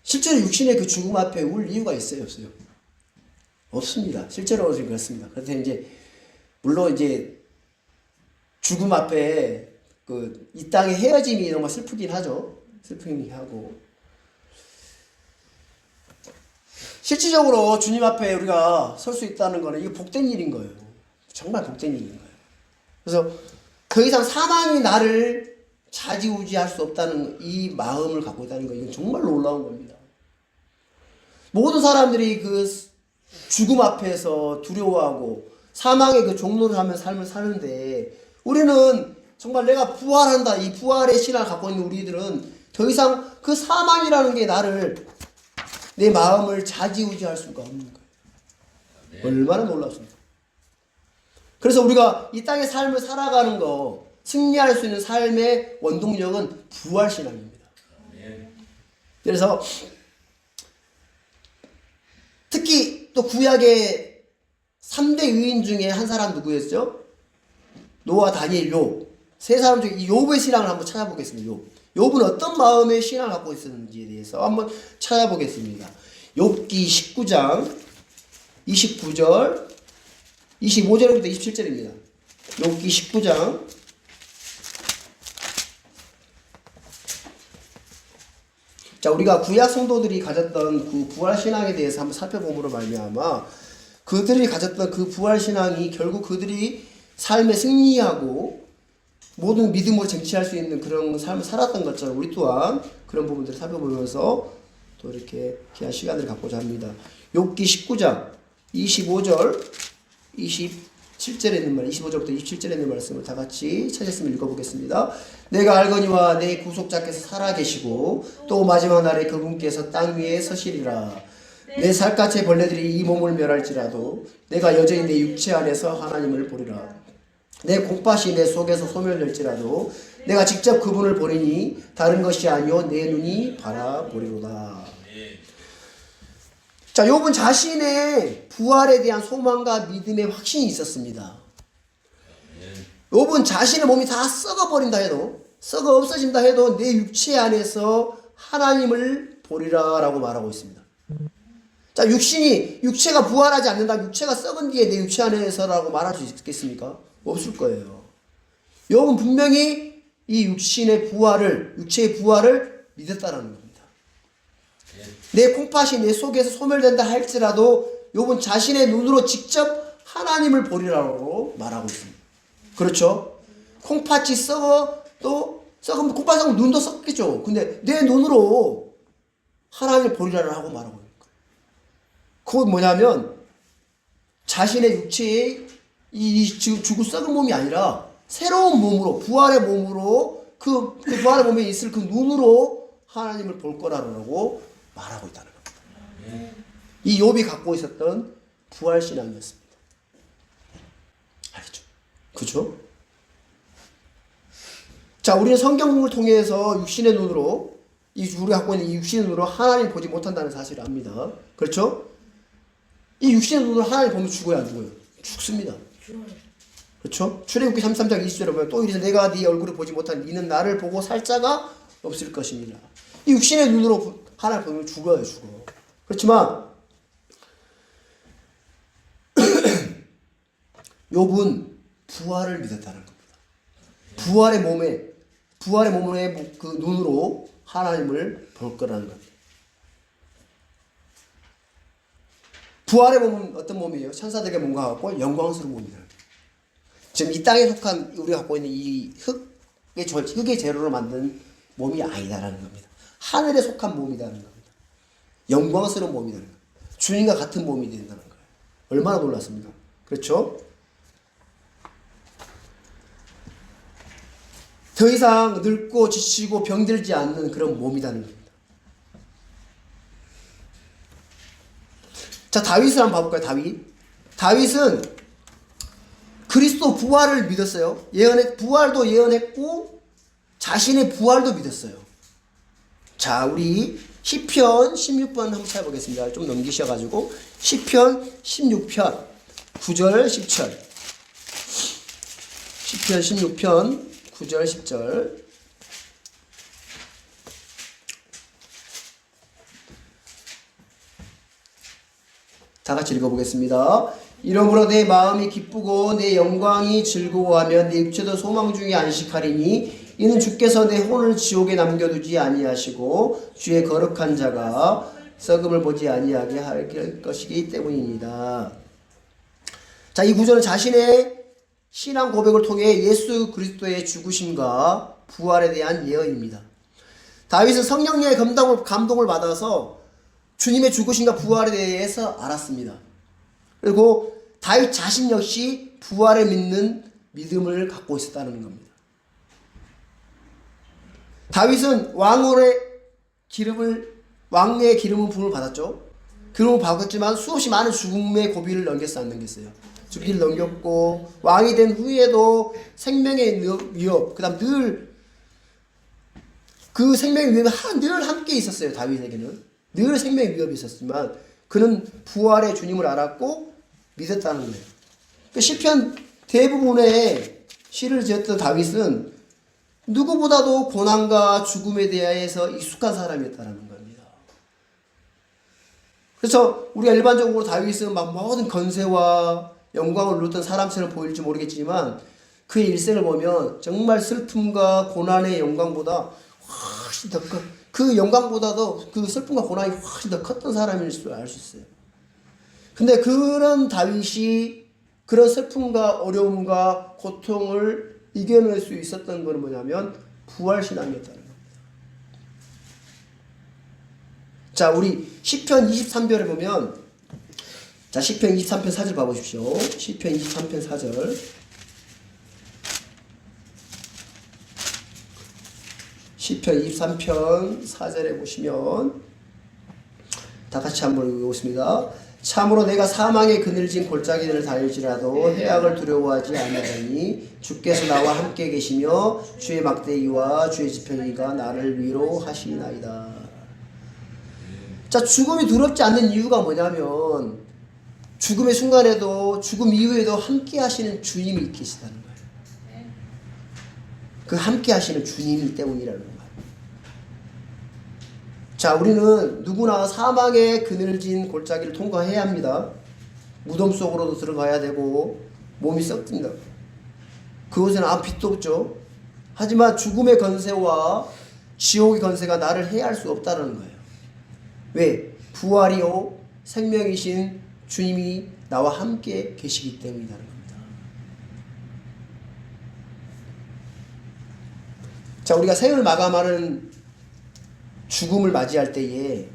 실제로 육신의 그 죽음 앞에 울 이유가 있어요 없어요? 없습니다. 실제로 그렇습니다. 그래서 이제 물론 이제 죽음 앞에 이 땅의 헤어짐이 정말 슬프긴 하죠. 슬프긴 하고. 실질적으로 주님 앞에 우리가 설 수 있다는 거는 이게 복된 일인 거예요. 정말 복된 일인 거예요. 그래서 더 이상 사망이 나를 좌지우지할 수 없다는 이 마음을 갖고 있다는 거, 이건 정말 놀라운 겁니다. 모든 사람들이 그 죽음 앞에서 두려워하고 사망의 그 종로를 하면 삶을 사는데, 우리는 정말 내가 부활한다, 이 부활의 신앙을 갖고 있는 우리들은 더 이상 그 사망이라는 게 내 마음을 좌지우지할 수가 없는 거예요. 네. 얼마나 놀랍습니까? 그래서 우리가 이 땅의 삶을 살아가는 거, 승리할 수 있는 삶의 원동력은 부활신앙입니다. 네. 그래서 특히 또 구약의 3대 유인 중에 한 사람 누구였죠? 노아, 다니엘, 욥. 세 사람 중에 이 욥의 신앙을 한번 찾아보겠습니다. 욥은 어떤 마음의 신앙을 갖고 있었는지에 대해서 한번 찾아보겠습니다. 욥기 19장 29절, 25절부터 27절입니다. 욥기 19장. 자, 우리가 구약 성도들이 가졌던 그 부활 신앙에 대해서 한번 살펴봄으로 말미암아 그들이 가졌던 그 부활 신앙이 결국 그들이 삶에 승리하고 모든 믿음으로 쟁취할 수 있는 그런 삶을 살았던 것처럼 우리 또한 그런 부분들을 살펴보면서 또 이렇게 귀한 시간을 갖고자 합니다. 욥기 19장 25절 27절에 있는 말, 25절부터 27절에 있는 말씀을 다 같이 찾았으면 읽어보겠습니다. 내가 알거니와 내 구속자께서 살아계시고 또 마지막 날에 그분께서 땅 위에 서시리라. 내 살갗의 벌레들이 이 몸을 멸할지라도 내가 여전히 내 육체 안에서 하나님을 보리라. 내 콩팥이 내 속에서 소멸될지라도 내가 직접 그분을 보리니 다른 것이 아니요 내 눈이 바라보리로다. 자, 욥은 자신의 부활에 대한 소망과 믿음의 확신이 있었습니다. 욥은 자신의 몸이 다 썩어버린다 해도, 썩어 없어진다 해도 내 육체 안에서 하나님을 보리라 라고 말하고 있습니다. 자, 육체가 부활하지 않는다, 육체가 썩은 뒤에 내 육체 안에서라고 말할 수 있겠습니까? 없을 거예요. 욥은 분명히 이 육체의 부활을 믿었다라는 겁니다. 내 콩팥이 내 속에서 소멸된다 할지라도 욥은 자신의 눈으로 직접 하나님을 보리라고 말하고 있습니다. 그렇죠? 콩팥이 썩으면 콩팥이 썩으면 눈도 썩겠죠. 근데 내 눈으로 하나님을 보리라고 말하고 있는 거예요. 그건 뭐냐면 자신의 육체의 이 죽고 썩은 몸이 아니라 새로운 몸으로, 부활의 몸으로 그 부활의 몸에 있을 그 눈으로 하나님을 볼 거라고 말하고 있다는 겁니다. 이 욥이 갖고 있었던 부활 신앙이었습니다. 알겠죠? 그렇죠? 자, 우리는 성경을 통해서 육신의 눈으로 우리가 갖고 있는 이 육신의 눈으로 하나님 보지 못한다는 사실을 압니다. 그렇죠? 이 육신의 눈으로 하나님 보면 죽어요, 안 죽어요? 죽습니다. 그렇죠? 출애굽기 33장 20절에 보면 또 이르되 내가 네 얼굴을 보지 못한 이는 나를 보고 살 자가 없을 것입니다. 이 육신의 눈으로 하나님 보면 죽어요, 죽어. 그렇지만 욥은 부활을 믿었다는 겁니다. 부활의 몸에 그 눈으로 하나님을 볼 거라는 겁니다. 부활의 몸은 어떤 몸이에요? 천사들의 몸과 같고 영광스러운 몸이다. 지금 이 땅에 속한 우리가 갖고 있는 이 흙의 재료로 만든 몸이 아니다라는 겁니다. 하늘에 속한 몸이라는 겁니다. 영광스러운 몸이라는 겁니다. 주님과 같은 몸이 된다는 거예요. 얼마나 놀랐습니까? 그렇죠? 더 이상 늙고 지치고 병들지 않는 그런 몸이라는 겁니다. 자, 다윗을 한번 봐볼까요? 다윗은 그리스도 부활을 믿었어요. 부활도 예언했고 자신의 부활도 믿었어요. 자, 우리 시편 16편 한번 찾아보겠습니다. 좀 넘기셔가지고 시편 16편 9절 10절 시편 16편 9절 10절 다 같이 읽어보겠습니다. 이러므로 내 마음이 기쁘고 내 영광이 즐거워하며 내 육체도 소망 중에 안식하리니 이는 주께서 내 혼을 지옥에 남겨두지 아니하시고 주의 거룩한 자가 썩음을 보지 아니하게 할 것이기 때문입니다. 자, 이 구절은 자신의 신앙 고백을 통해 예수 그리스도의 죽으심과 부활에 대한 예언입니다. 다윗은 성령님의 감동을 받아서 주님의 죽으심과 부활에 대해서 알았습니다. 그리고 다윗 자신 역시 부활에 믿는 믿음을 갖고 있었다는 겁니다. 다윗은 왕의 기름을 부음을 받았죠. 기름을 받았지만 수없이 많은 죽음의 고비를 넘겼어, 안 넘겼어요? 죽기를 넘겼고 왕이 된 후에도 생명의 위협, 그다음 그 생명의 위협이 늘 함께 있었어요. 다윗에게는 늘 생명의 위협이 있었지만 그는 부활의 주님을 알았고 믿었다는 거예요. 그 시편 대부분의 시를 지었던 다윗은 누구보다도 고난과 죽음에 대해서 익숙한 사람이었다는 겁니다. 그래서 우리가 일반적으로 다윗은 막 모든 건세와 영광을 누렸던 사람처럼 보일지 모르겠지만 그의 일생을 보면 정말 슬픔과 고난의 영광보다 훨씬 더 그 영광보다도 그 슬픔과 고난이 훨씬 더 컸던 사람일 줄 알 수 있어요. 근데 그런 다윗이 그런 슬픔과 어려움과 고통을 이겨낼 수 있었던 것은 뭐냐면 부활신앙이었다는 겁니다. 자, 우리 시편 23편에 보면, 자, 시편 23편 4절 봐보십시오. 시편 23편 4절. 시편 23편 4절에 보시면 다 같이 한번 읽어보겠습니다. 참으로 내가 사망의 그늘진 골짜기를 다닐지라도 해악을 두려워하지 아니하니 주께서 나와 함께 계시며 주의 막대기와 주의 지팡이가 나를 위로하시나이다. 자, 죽음이 두렵지 않는 이유가 뭐냐면 죽음의 순간에도 죽음 이후에도 함께 하시는 주님이 계시다는 거예요. 그 함께 하시는 주님이기 때문이라는 거예요. 자, 우리는 누구나 사망의 그늘진 골짜기를 통과해야 합니다. 무덤 속으로도 들어가야 되고 몸이 썩든다. 그곳에는 빛도 없죠. 하지만 죽음의 건세와 지옥의 건세가 나를 해할 수 없다는 거예요. 왜? 부활이요 생명이신 주님이 나와 함께 계시기 때문이라는 겁니다. 자, 우리가 생을 마감하는 죽음을 맞이할 때에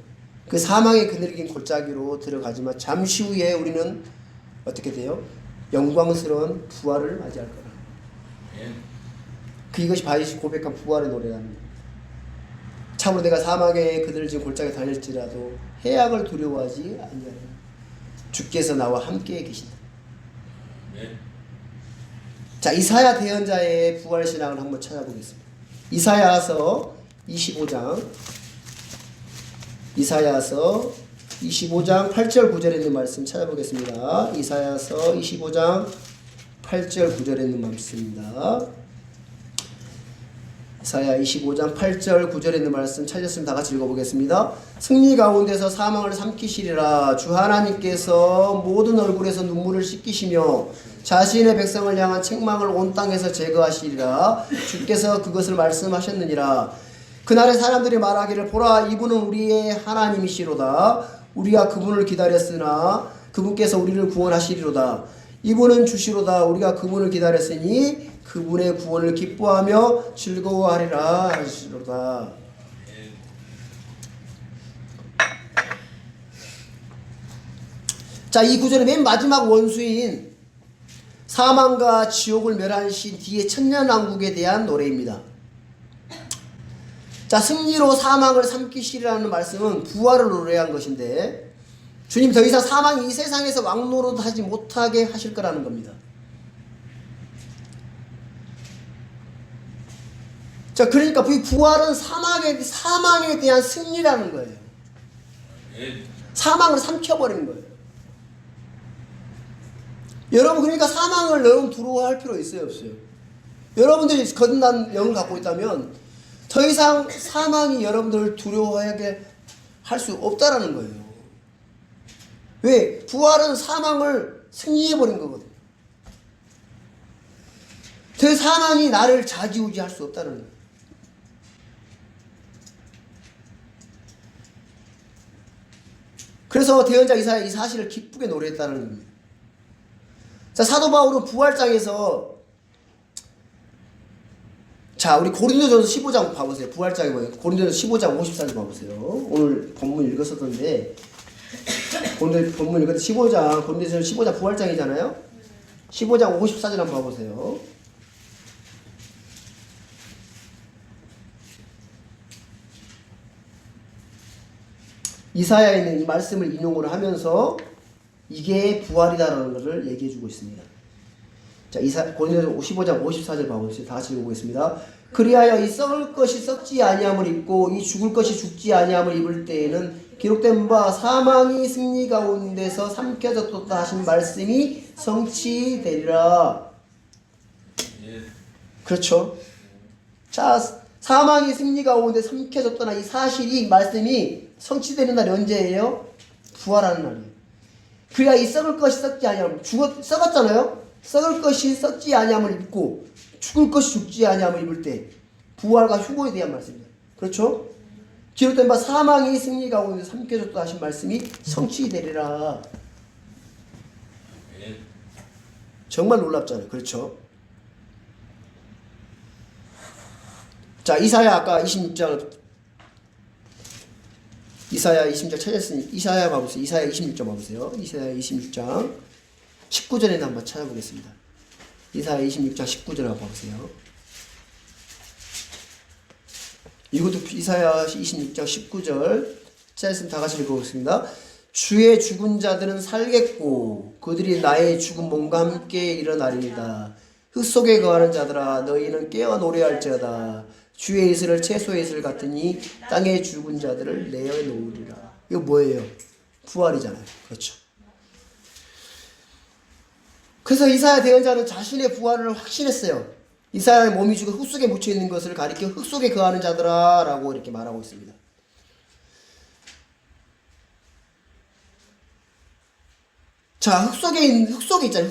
그 사망의 그늘긴 골짜기로 들어가지만 잠시 후에 우리는 어떻게 돼요? 영광스러운 부활을 맞이할 거라. 이것이 바이시 고백한 부활의 노래랍니다. 참으로 내가 사망의 그늘진 골짜기에 다닐지라도 해악을 두려워하지 아니하리라. 주께서 나와 함께 계신다. 자, 이사야 대언자의 부활 신앙을 한번 찾아보겠습니다. 이사야서 25장 8절 9절에 있는 말씀 찾아보겠습니다. 이사야서 25장 8절 9절에 있는 말씀입니다. 이사야 25장 8절 9절에 있는 말씀 찾았으면 다 같이 읽어보겠습니다. 승리 가운데서 사망을 삼키시리라. 주 하나님께서 모든 얼굴에서 눈물을 씻기시며 자신의 백성을 향한 책망을 온 땅에서 제거하시리라. 주께서 그것을 말씀하셨느니라. 그날에 사람들이 말하기를 보라 이분은 우리의 하나님이시로다. 우리가 그분을 기다렸으나 그분께서 우리를 구원하시리로다. 이분은 주시로다. 우리가 그분을 기다렸으니 그분의 구원을 기뻐하며 즐거워하리라 하시로다. 자, 이 구절의 맨 마지막 원수인 사망과 지옥을 멸하신 뒤에 천년왕국에 대한 노래입니다. 자, 승리로 사망을 삼키시리라는 말씀은 부활을 노래한 것인데 주님 더 이상 사망이 이 세상에서 왕노릇하지 못하게 하실 거라는 겁니다. 자, 그러니까 이 부활은 사망에 대한 승리라는 거예요. 사망을 삼켜버리는 거예요. 여러분, 그러니까 사망을 여러분 두려워할 필요 있어요, 없어요? 여러분들이 거듭난 영을 갖고 있다면 더 이상 사망이 여러분들을 두려워하게 할 수 없다라는 거예요. 왜? 부활은 사망을 승리해버린 거거든요. 더 사망이 나를 좌지우지할 수 없다는 거예요. 그래서 대언자 이사야 이 사실을 기쁘게 노래했다는 겁니다. 자, 사도 바울은 부활장에서 자, 우리 고린도전서 15장 봐보세요. 부활장에 뭐예요? 고린도전서 15장 54절 봐보세요. 오늘 본문 읽었었던데 본문 읽었을 때 15장 고린도전서 15장 부활장이잖아요. 15장 54절 한번 봐보세요. 이사야에 있는 이 말씀을 인용을 하면서 이게 부활이다라는 것을 얘기해주고 있습니다. 자, 고린도전서 15장 54절 봐보세요. 다 같이 읽어보겠습니다. 그리하여 이 썩을 것이 썩지 아니함을 입고 이 죽을 것이 죽지 아니함을 입을 때에는 기록된 바 사망이 승리 가운데서 삼켜졌다 하신 말씀이 성취되리라. 그렇죠. 자, 사망이 승리 가운데 삼켜졌다는 이 사실이 말씀이 성취되는 날이 언제예요? 부활하는 날이에요. 그가 이 썩을 것이 썩지 아니함을 썩었잖아요. 썩을 것이 썩지 아니함을 입고 죽을 것이 죽지 아니함을 입을 때 부활과 휴거에 대한 말씀입니다. 그렇죠? 기록된 바 사망이 승리 가운데 삼켜졌다 하신 말씀이 성취되리라. 아멘. 정말 놀랍잖아요. 그렇죠? 자, 이사야 아까 26장 이사야 26장 찾았으니 이사야 봐보세요. 이사야 26장 봐보세요. 이사야 26장 19절에 한번 찾아보겠습니다. 이사야 26장 19절 한번 봐보세요. 이것도 이사야 26장 19절 찾았으면 다 같이 읽어보겠습니다. 주의 죽은 자들은 살겠고 그들이 나의 죽은 몸과 함께 일어나리이다. 흙 속에 거하는 자들아 너희는 깨어 노래할지어다. 주의 이슬을 채소의 이슬 같으니 땅의 죽은 자들을 내어놓으리라. 이거 뭐예요? 부활이잖아요. 그렇죠. 그래서 이사야 대언자는 자신의 부활을 확신했어요. 이사야의 몸이 죽어 흙 속에 묻혀 있는 것을 가리켜 흙 속에 거하는 자들아 라고 이렇게 말하고 있습니다. 자, 흙 속에 있잖아요.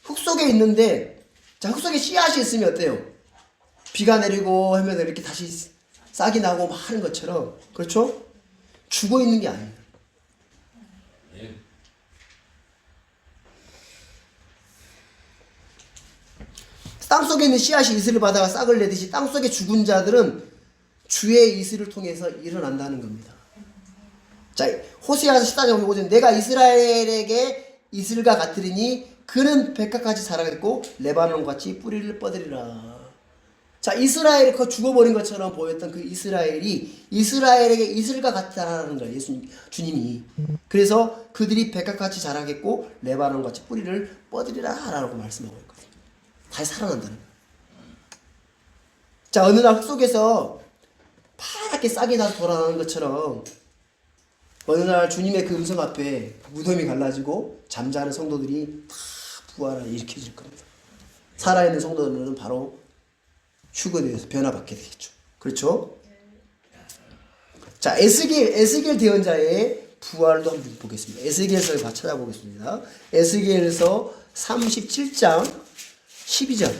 흙 속에 있는데, 자, 흙 속에 씨앗이 있으면 어때요? 비가 내리고 하면 이렇게 다시 싹이 나고 막 하는 것처럼, 그렇죠? 죽어 있는 게 아니에요. 아멘. 땅 속에 있는 씨앗이 이슬을 받아가 싹을 내듯이 땅 속에 죽은 자들은 주의 이슬을 통해서 일어난다는 겁니다. 자, 호세아서 14장 5절 내가 이스라엘에게 이슬과 같으리니 그는 백합같이 자라겠고 레바논같이 뿌리를 뻗으리라. 자, 이스라엘이 그 죽어버린 것처럼 보였던 그 이스라엘이 이스라엘에게 이슬과 같다라는 거예요. 주님이. 그래서 그들이 백합같이 자라겠고 레바논같이 뿌리를 뻗으리라 라고 말씀하고 있거든요. 다시 살아난다는 거예요. 자, 어느 날 흙 속에서 파랗게 싹이 나서 돌아가는 것처럼 어느 날 주님의 그 음성 앞에 무덤이 갈라지고 잠자는 성도들이 다 부활을 일으켜질 겁니다. 살아있는 성도들은 바로 휴거되어서 변화받게 되겠죠. 그렇죠? 자, 에스겔 대언자의 부활도 한번 보겠습니다. 에스겔서를 찾아보겠습니다. 에스겔서 37장 12절.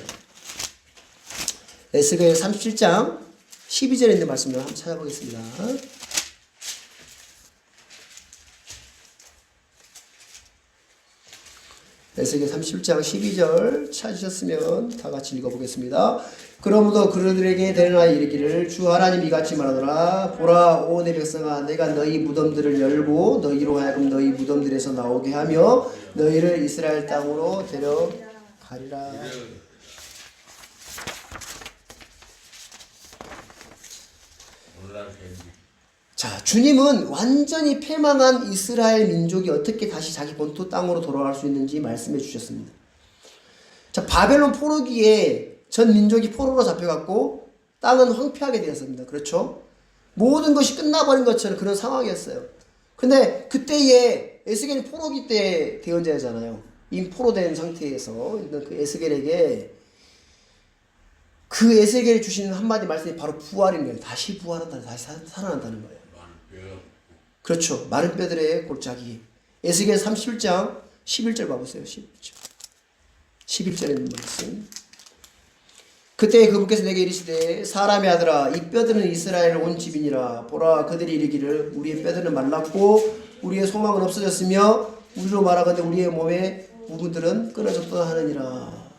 에스겔 37장 12절에 있는 말씀을 한번 찾아보겠습니다. 에스겔 37장 12절 찾으셨으면 다 같이 읽어보겠습니다. 그러므로 그들에게 대언하여 이르기를 주 하나님 이같이 말하노라. 보라 오 내 백성아 내가 너희 무덤들을 열고 너희로 하여금 너희 무덤들에서 나오게 하며 너희를 이스라엘 땅으로 데려가리라. 자, 주님은 완전히 패망한 이스라엘 민족이 어떻게 다시 자기 본토 땅으로 돌아갈 수 있는지 말씀해 주셨습니다. 자, 바벨론 포로기에 전 민족이 포로로 잡혀갔고 땅은 황폐하게 되었습니다. 그렇죠? 모든 것이 끝나버린 것처럼 그런 상황이었어요. 근데 그때에 에스겔이 포로기 때 대언자잖아요. 이미 포로된 상태에서 있는 그 에스겔에게 그 에스겔이 주시는 한마디 말씀이 바로 부활인 거예요. 다시 부활한다, 다시 살아난다는 거예요. 그렇죠. 마른 뼈들의 골짜기. 에스겔 37장 11절 봐보세요. 11절에 있는 말씀. 그때 그분께서 내게 이르시되 사람의 아들아 이 뼈들은 이스라엘 온 집이니라. 보라 그들이 이르기를 우리의 뼈들은 말랐고 우리의 소망은 없어졌으며 우리로 말하건대 우리의 몸에 부분들은 끊어졌다 하느니라.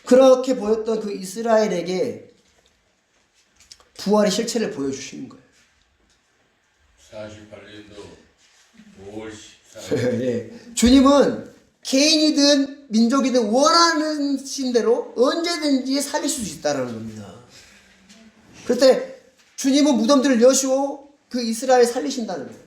그렇게 보였던 그 이스라엘에게 부활의 실체를 보여주시는 거예요. 48년도 5월 14일. 예. 주님은 개인이든 민족이든 원하는 대로 언제든지 살릴 수 있다는 겁니다. 그때 주님은 무덤들을 여시고 그 이스라엘 살리신다는 거예요.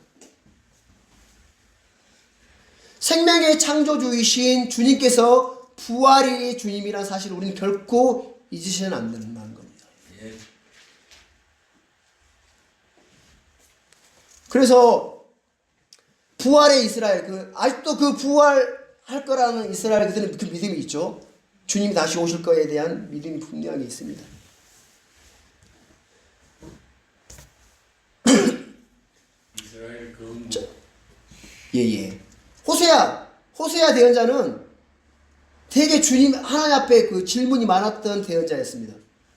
생명의 창조주이신 주님께서 부활이 주님이란 사실을 우리는 결코 잊으시면 안 된다는 겁니다. 예. 그래서 부활의 이스라엘, 아직도 그 부활할 거라는 이스라엘 그들은 그 믿음이 있죠. 주님이 다시 오실 거에 대한 믿음이 분명히 있습니다. 이사야 이스라엘 그 예예. 호세아 대언자는 되게 주님 하나님 앞에 그 질문이 많았던 대언자였습니다.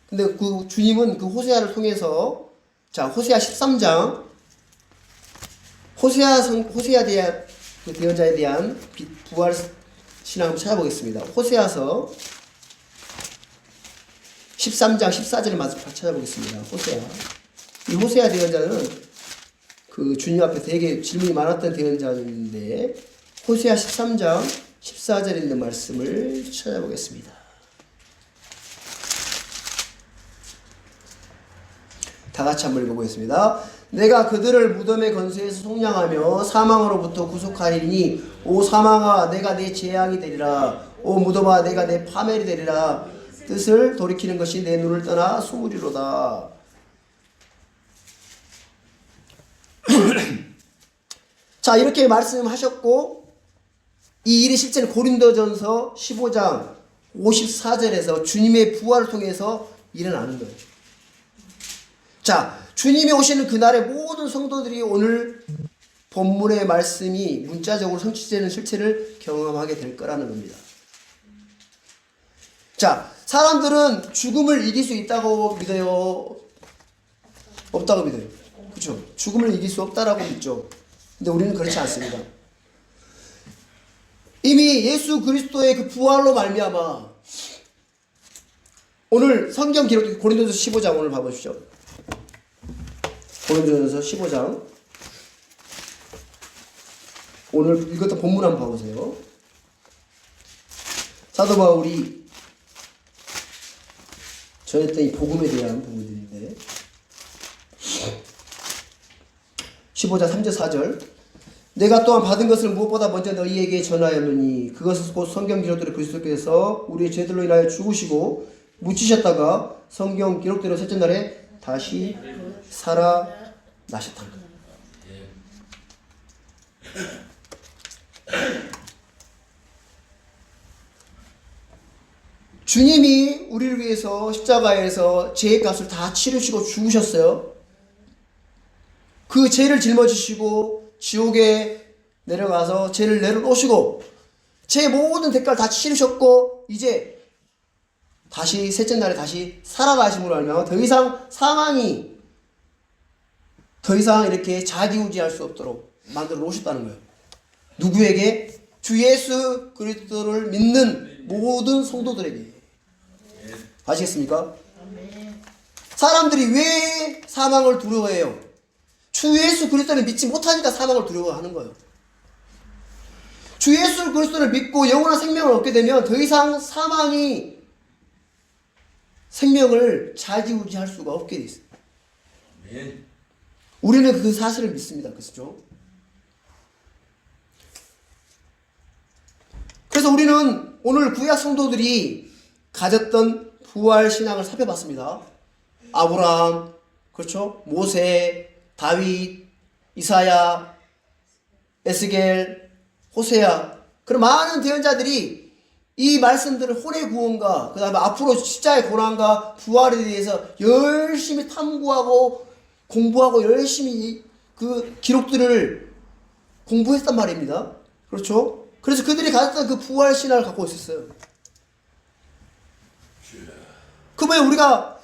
근데 그 주님은 그 호세아를 통해서 자 호세아 13장 호세아 대한 그 대언자에 대한 부활 신앙 한번 찾아보겠습니다. 호세아서 13장 14절을 마저 찾아보겠습니다. 이 호세아 대언자는 그 주님 앞에 되게 질문이 많았던 대언자인데 호세아 13장 14절에 있는 말씀을 찾아보겠습니다. 다 같이 한번 읽어보겠습니다. 내가 그들을 무덤의 건수에서 속량하며 사망으로부터 구속하리니 오 사망아 내가 내 재앙이 되리라 오 무덤아 내가 내 파멸이 되리라 뜻을 돌이키는 것이 내 눈을 떠나 수무리로다. 자 이렇게 말씀하셨고 이 일이 실제는 고린도전서 15장 54절에서 주님의 부활을 통해서 일어나는 거예요. 자 주님이 오시는 그날에 모든 성도들이 오늘 본문의 말씀이 문자적으로 성취되는 실체를 경험하게 될 거라는 겁니다. 자 사람들은 죽음을 이길 수 있다고 믿어요? 없다고 믿어요? 그렇죠? 죽음을 이길 수 없다라고 믿죠. 근데 우리는 그렇지 않습니다. 이미 예수 그리스도의 그 부활로 말미암아 오늘 성경 기록 고린도전서 15장 오늘 봐보십시오. 고린도전서 15장 오늘 읽었던 본문 한번 봐보세요. 사도 바울이 전했던 이 복음에 대한 부분들인데 15장 3절 4절 내가 또한 받은 것을 무엇보다 먼저 너희에게 전하였느니 그것은 곧 성경 기록대로 그리스도께서 우리의 죄들로 인하여 죽으시고 묻히셨다가 성경 기록대로 셋째 날에 다시 살아나셨다는 것. 주님이 우리를 위해서 십자가에서 죄의 값을 다 치르시고 죽으셨어요. 그 죄를 짊어지시고 지옥에 내려가서 죄를 내려놓으시고 제 모든 대가를 다 치르셨고 이제 다시 셋째 날에 다시 살아나심으로 알면 더 이상 사망이 더 이상 이렇게 좌지우지할 수 없도록 만들어 놓으셨다는 거예요. 누구에게? 주 예수 그리스도를 믿는 모든 성도들에게. 아시겠습니까? 사람들이 왜 사망을 두려워해요? 주 예수 그리스도를 믿지 못하니까 사망을 두려워하는 거예요. 주 예수 그리스도를 믿고 영원한 생명을 얻게 되면 더 이상 사망이 생명을 좌지우지할 수가 없게 돼 있어요. 우리는 그 사실을 믿습니다. 그렇죠? 그래서 우리는 오늘 구약 성도들이 가졌던 부활 신앙을 살펴봤습니다. 아브라함, 그렇죠? 모세, 다윗, 이사야, 에스겔, 호세아 그런 많은 대언자들이 이 말씀들을 혼의 구원과 그 다음에 앞으로 십자의 고난과 부활에 대해서 열심히 탐구하고 공부하고 열심히 그 기록들을 공부했단 말입니다. 그렇죠? 그래서 그들이 가졌던 그 부활 신앙을 갖고 있었어요. 그러면 우리가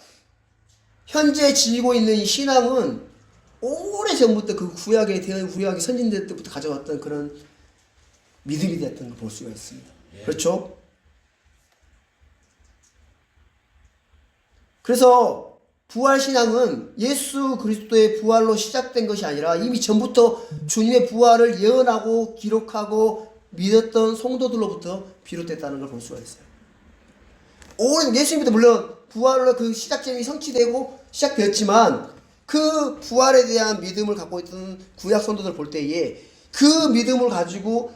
현재 지니고 있는 이 신앙은 오래전부터 그 구약의 선진들 때부터 가져왔던 그런 믿음이 됐던 걸 볼 수가 있습니다. 그렇죠? 그래서 부활신앙은 예수 그리스도의 부활로 시작된 것이 아니라 이미 전부터 주님의 부활을 예언하고 기록하고 믿었던 성도들로부터 비롯됐다는 걸 볼 수가 있어요. 오랜 예수님부터 물론 부활로 그 시작점이 성취되고 시작되었지만 그 부활에 대한 믿음을 갖고 있던 구약 성도들 볼 때에 그 믿음을 가지고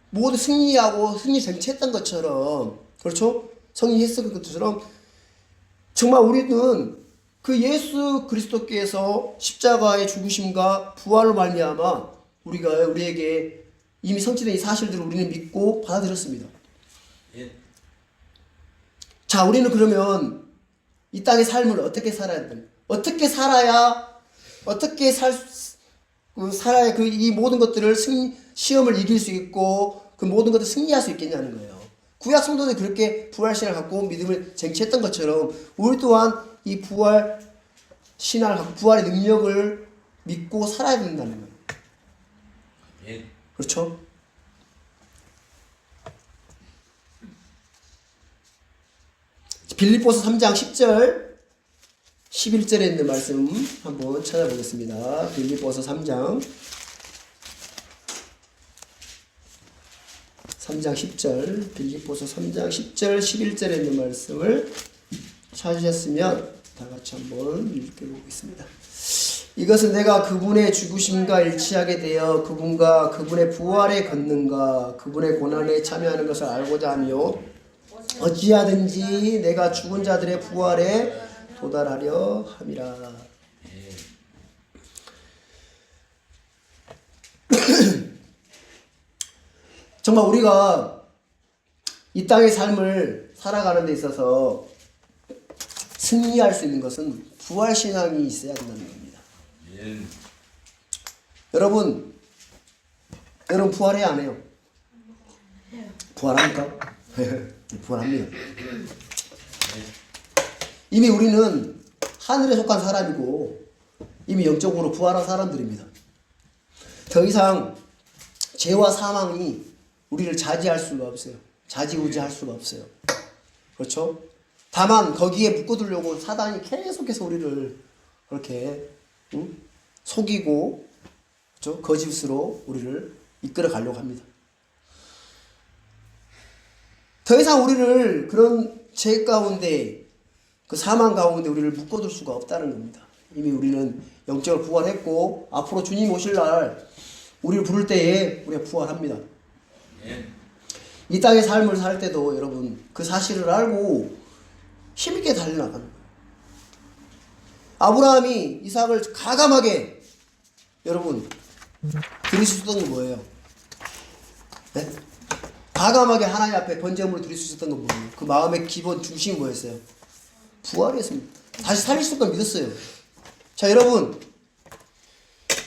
모두 승리하고 승리 쟁취했던 것처럼 그렇죠? 승리했던 것처럼 정말 우리는 그 예수 그리스도께서 십자가의 죽으심과 부활로 말미암아 우리에게 이미 성취된 이 사실들을 우리는 믿고 받아들였습니다. 예. 자, 우리는 그러면 이 땅의 삶을 어떻게 살아야 되나? 어떻게 살아야 살아야 이 모든 것들을 시험을 이길 수 있고 그 모든 것을 승리할 수 있겠냐는 거예요. 구약 성도들이 그렇게 부활신앙을 갖고 믿음을 쟁취했던 것처럼 우리 또한 이 부활신앙을 갖고 부활의 능력을 믿고 살아야 된다는 거예요. 예. 그렇죠? 빌립보서 3장 10절 11절에 있는 말씀 한번 찾아보겠습니다. 빌립보서 3장 10절 빌립보서 3장 10절 11절에 있는 말씀을 찾으셨으면 다 같이 한번 읽어보겠습니다. 이것은 내가 그분의 죽으심과 일치하게 되어 그분과 그분의 부활의 권능과 그분의 고난에 참여하는 것을 알고자 하며 어찌하든지 내가 죽은 자들의 부활에 도달하려 함이라. 정말 우리가 이 땅의 삶을 살아가는 데 있어서 승리할 수 있는 것은 부활신앙이 있어야 된다는 겁니다. 예. 여러분 부활해야 안 해요? 부활합니까? 부활합니다. 이미 우리는 하늘에 속한 사람이고 이미 영적으로 부활한 사람들입니다. 더 이상 죄와 사망이 우리를 자지할 수가 없어요. 자지우지할 수가 없어요. 그렇죠? 다만 거기에 묶어두려고 사단이 계속해서 우리를 그렇게 속이고 그렇죠? 거짓으로 우리를 이끌어 가려고 합니다. 더 이상 우리를 그런 죄 가운데 그 사망 가운데 우리를 묶어둘 수가 없다는 겁니다. 이미 우리는 영적으로 부활했고 앞으로 주님 오실 날 우리를 부를 때에 우리가 부활합니다. 예. 이 땅의 삶을 살 때도 여러분 그 사실을 알고 힘있게 달려나가는 거예요. 아브라함이 이삭을 가감하게 여러분 드릴 수 있었던 건 뭐예요? 네? 과감하게 하나님 앞에 번제물을 드릴 수 있었던 건 뭐예요? 그 마음의 기본 중심이 뭐였어요? 부활이었습니다. 다시 살릴 수 있을 걸 믿었어요. 자, 여러분,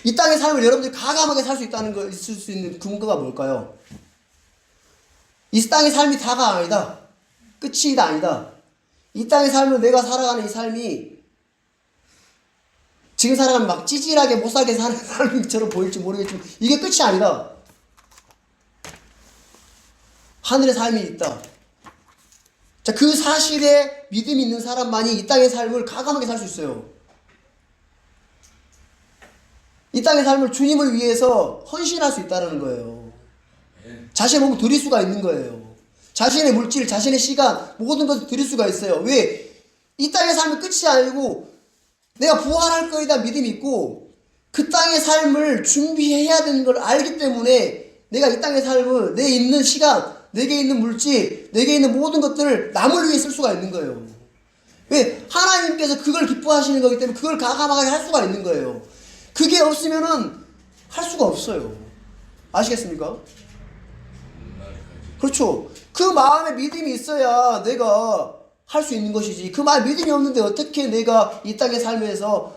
이 땅의 삶을 여러분들이 과감하게 살 수 있다는 거, 있을 수 있는 근거가 뭘까요? 이 땅의 삶이 다가 아니다. 끝이 다 아니다. 이 땅의 삶을 내가 살아가는 이 삶이 지금 살아가면 막 찌질하게 못 살게 사는 삶처럼 보일지 모르겠지만 이게 끝이 아니다. 하늘의 삶이 있다. 자, 그 사실에 믿음이 있는 사람만이 이 땅의 삶을 과감하게 살 수 있어요. 이 땅의 삶을 주님을 위해서 헌신할 수 있다는 거예요. 자신의 몸을 드릴 수가 있는 거예요. 자신의 물질, 자신의 시간, 모든 것을 드릴 수가 있어요. 왜? 이 땅의 삶이 끝이 아니고 내가 부활할 거에 대한 믿음이 있고 그 땅의 삶을 준비해야 되는 걸 알기 때문에 내가 이 땅의 삶을 내 있는 시간, 내게 있는 물질, 내게 있는 모든 것들을 남을 위해 쓸 수가 있는 거예요. 왜? 하나님께서 그걸 기뻐하시는 거기 때문에 그걸 과감하게 할 수가 있는 거예요. 그게 없으면은 할 수가 없어요. 아시겠습니까? 그렇죠. 그 마음에 믿음이 있어야 내가 할 수 있는 것이지. 그 마음에 믿음이 없는데 어떻게 내가 이 땅의 삶에서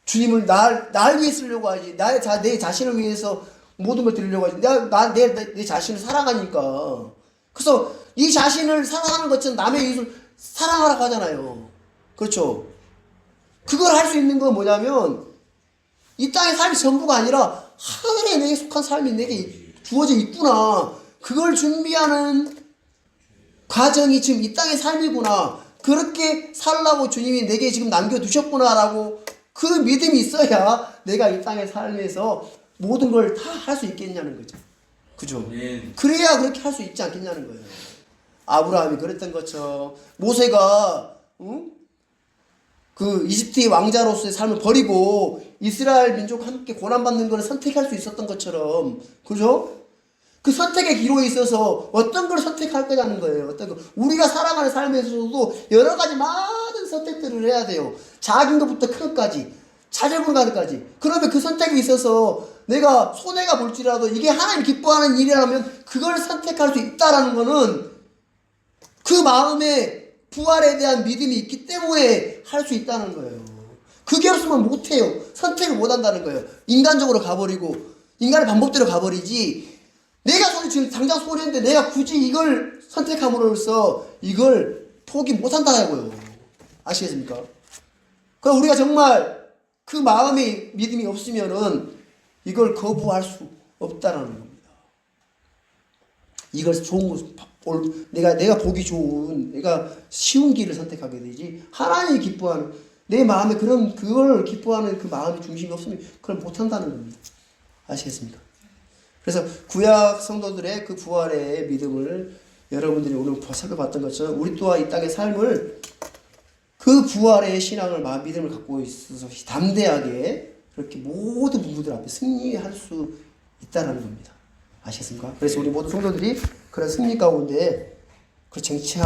주님을 날 위해 쓰려고 하지. 내 자신을 위해서 모든 걸 드리려고 하지. 내 자신을 사랑하니까. 그래서 이 자신을 사랑하는 것처럼 남의 이웃을 사랑하라고 하잖아요. 그렇죠. 그걸 할 수 있는 건 뭐냐면 이 땅의 삶이 전부가 아니라 하늘에 내게 속한 삶이 내게 주어져 있구나. 그걸 준비하는 과정이 지금 이 땅의 삶이구나. 그렇게 살라고 주님이 내게 지금 남겨두셨구나라고 그 믿음이 있어야 내가 이 땅의 삶에서 모든 걸 다 할 수 있겠냐는 거죠. 그죠? 그래야 그렇게 할 수 있지 않겠냐는 거예요. 아브라함이 그랬던 것처럼 모세가 그 이집트의 왕자로서의 삶을 버리고 이스라엘 민족과 함께 고난받는 것을 선택할 수 있었던 것처럼, 그죠? 그 선택의 기로에 있어서 어떤 걸 선택할 거냐는 거예요. 어떤 거. 우리가 살아가는 삶에서도 여러 가지 많은 선택들을 해야 돼요. 작은 것부터 큰 것까지, 차제분 가는까지. 그러면 그 선택에 있어서 내가 손해가 볼지라도 이게 하나님 기뻐하는 일이라면 그걸 선택할 수 있다라는 거는 그 마음에 부활에 대한 믿음이 있기 때문에 할 수 있다는 거예요. 그게 없으면 못해요. 선택을 못한다는 거예요. 인간적으로 가버리고 인간의 방법대로 가버리지. 내가 지금 당장 소리했는데 내가 굳이 이걸 선택함으로써 이걸 포기 못한다고요. 아시겠습니까? 그럼 우리가 정말 그 마음의 믿음이 없으면은 이걸 거부할 수 없다라는 겁니다. 이걸 좋은 것, 내가 보기 좋은, 내가 쉬운 길을 선택하게 되지. 하나님이 기뻐하는, 내 마음에 그걸 기뻐하는 그 마음의 중심이 없으면 그걸 못한다는 겁니다. 아시겠습니까? 그래서 구약 성도들의 그 부활의 믿음을 여러분들이 오늘 살펴봤던 것처럼 우리 또한 이 땅의 삶을 그 부활의 신앙을 믿음을 갖고 있어서 담대하게 그렇게 모든 부부들 앞에 승리할 수 있다는 겁니다. 아시겠습니까? 그래서 우리 모든 성도들이 그런 승리 가운데 그 쟁취하고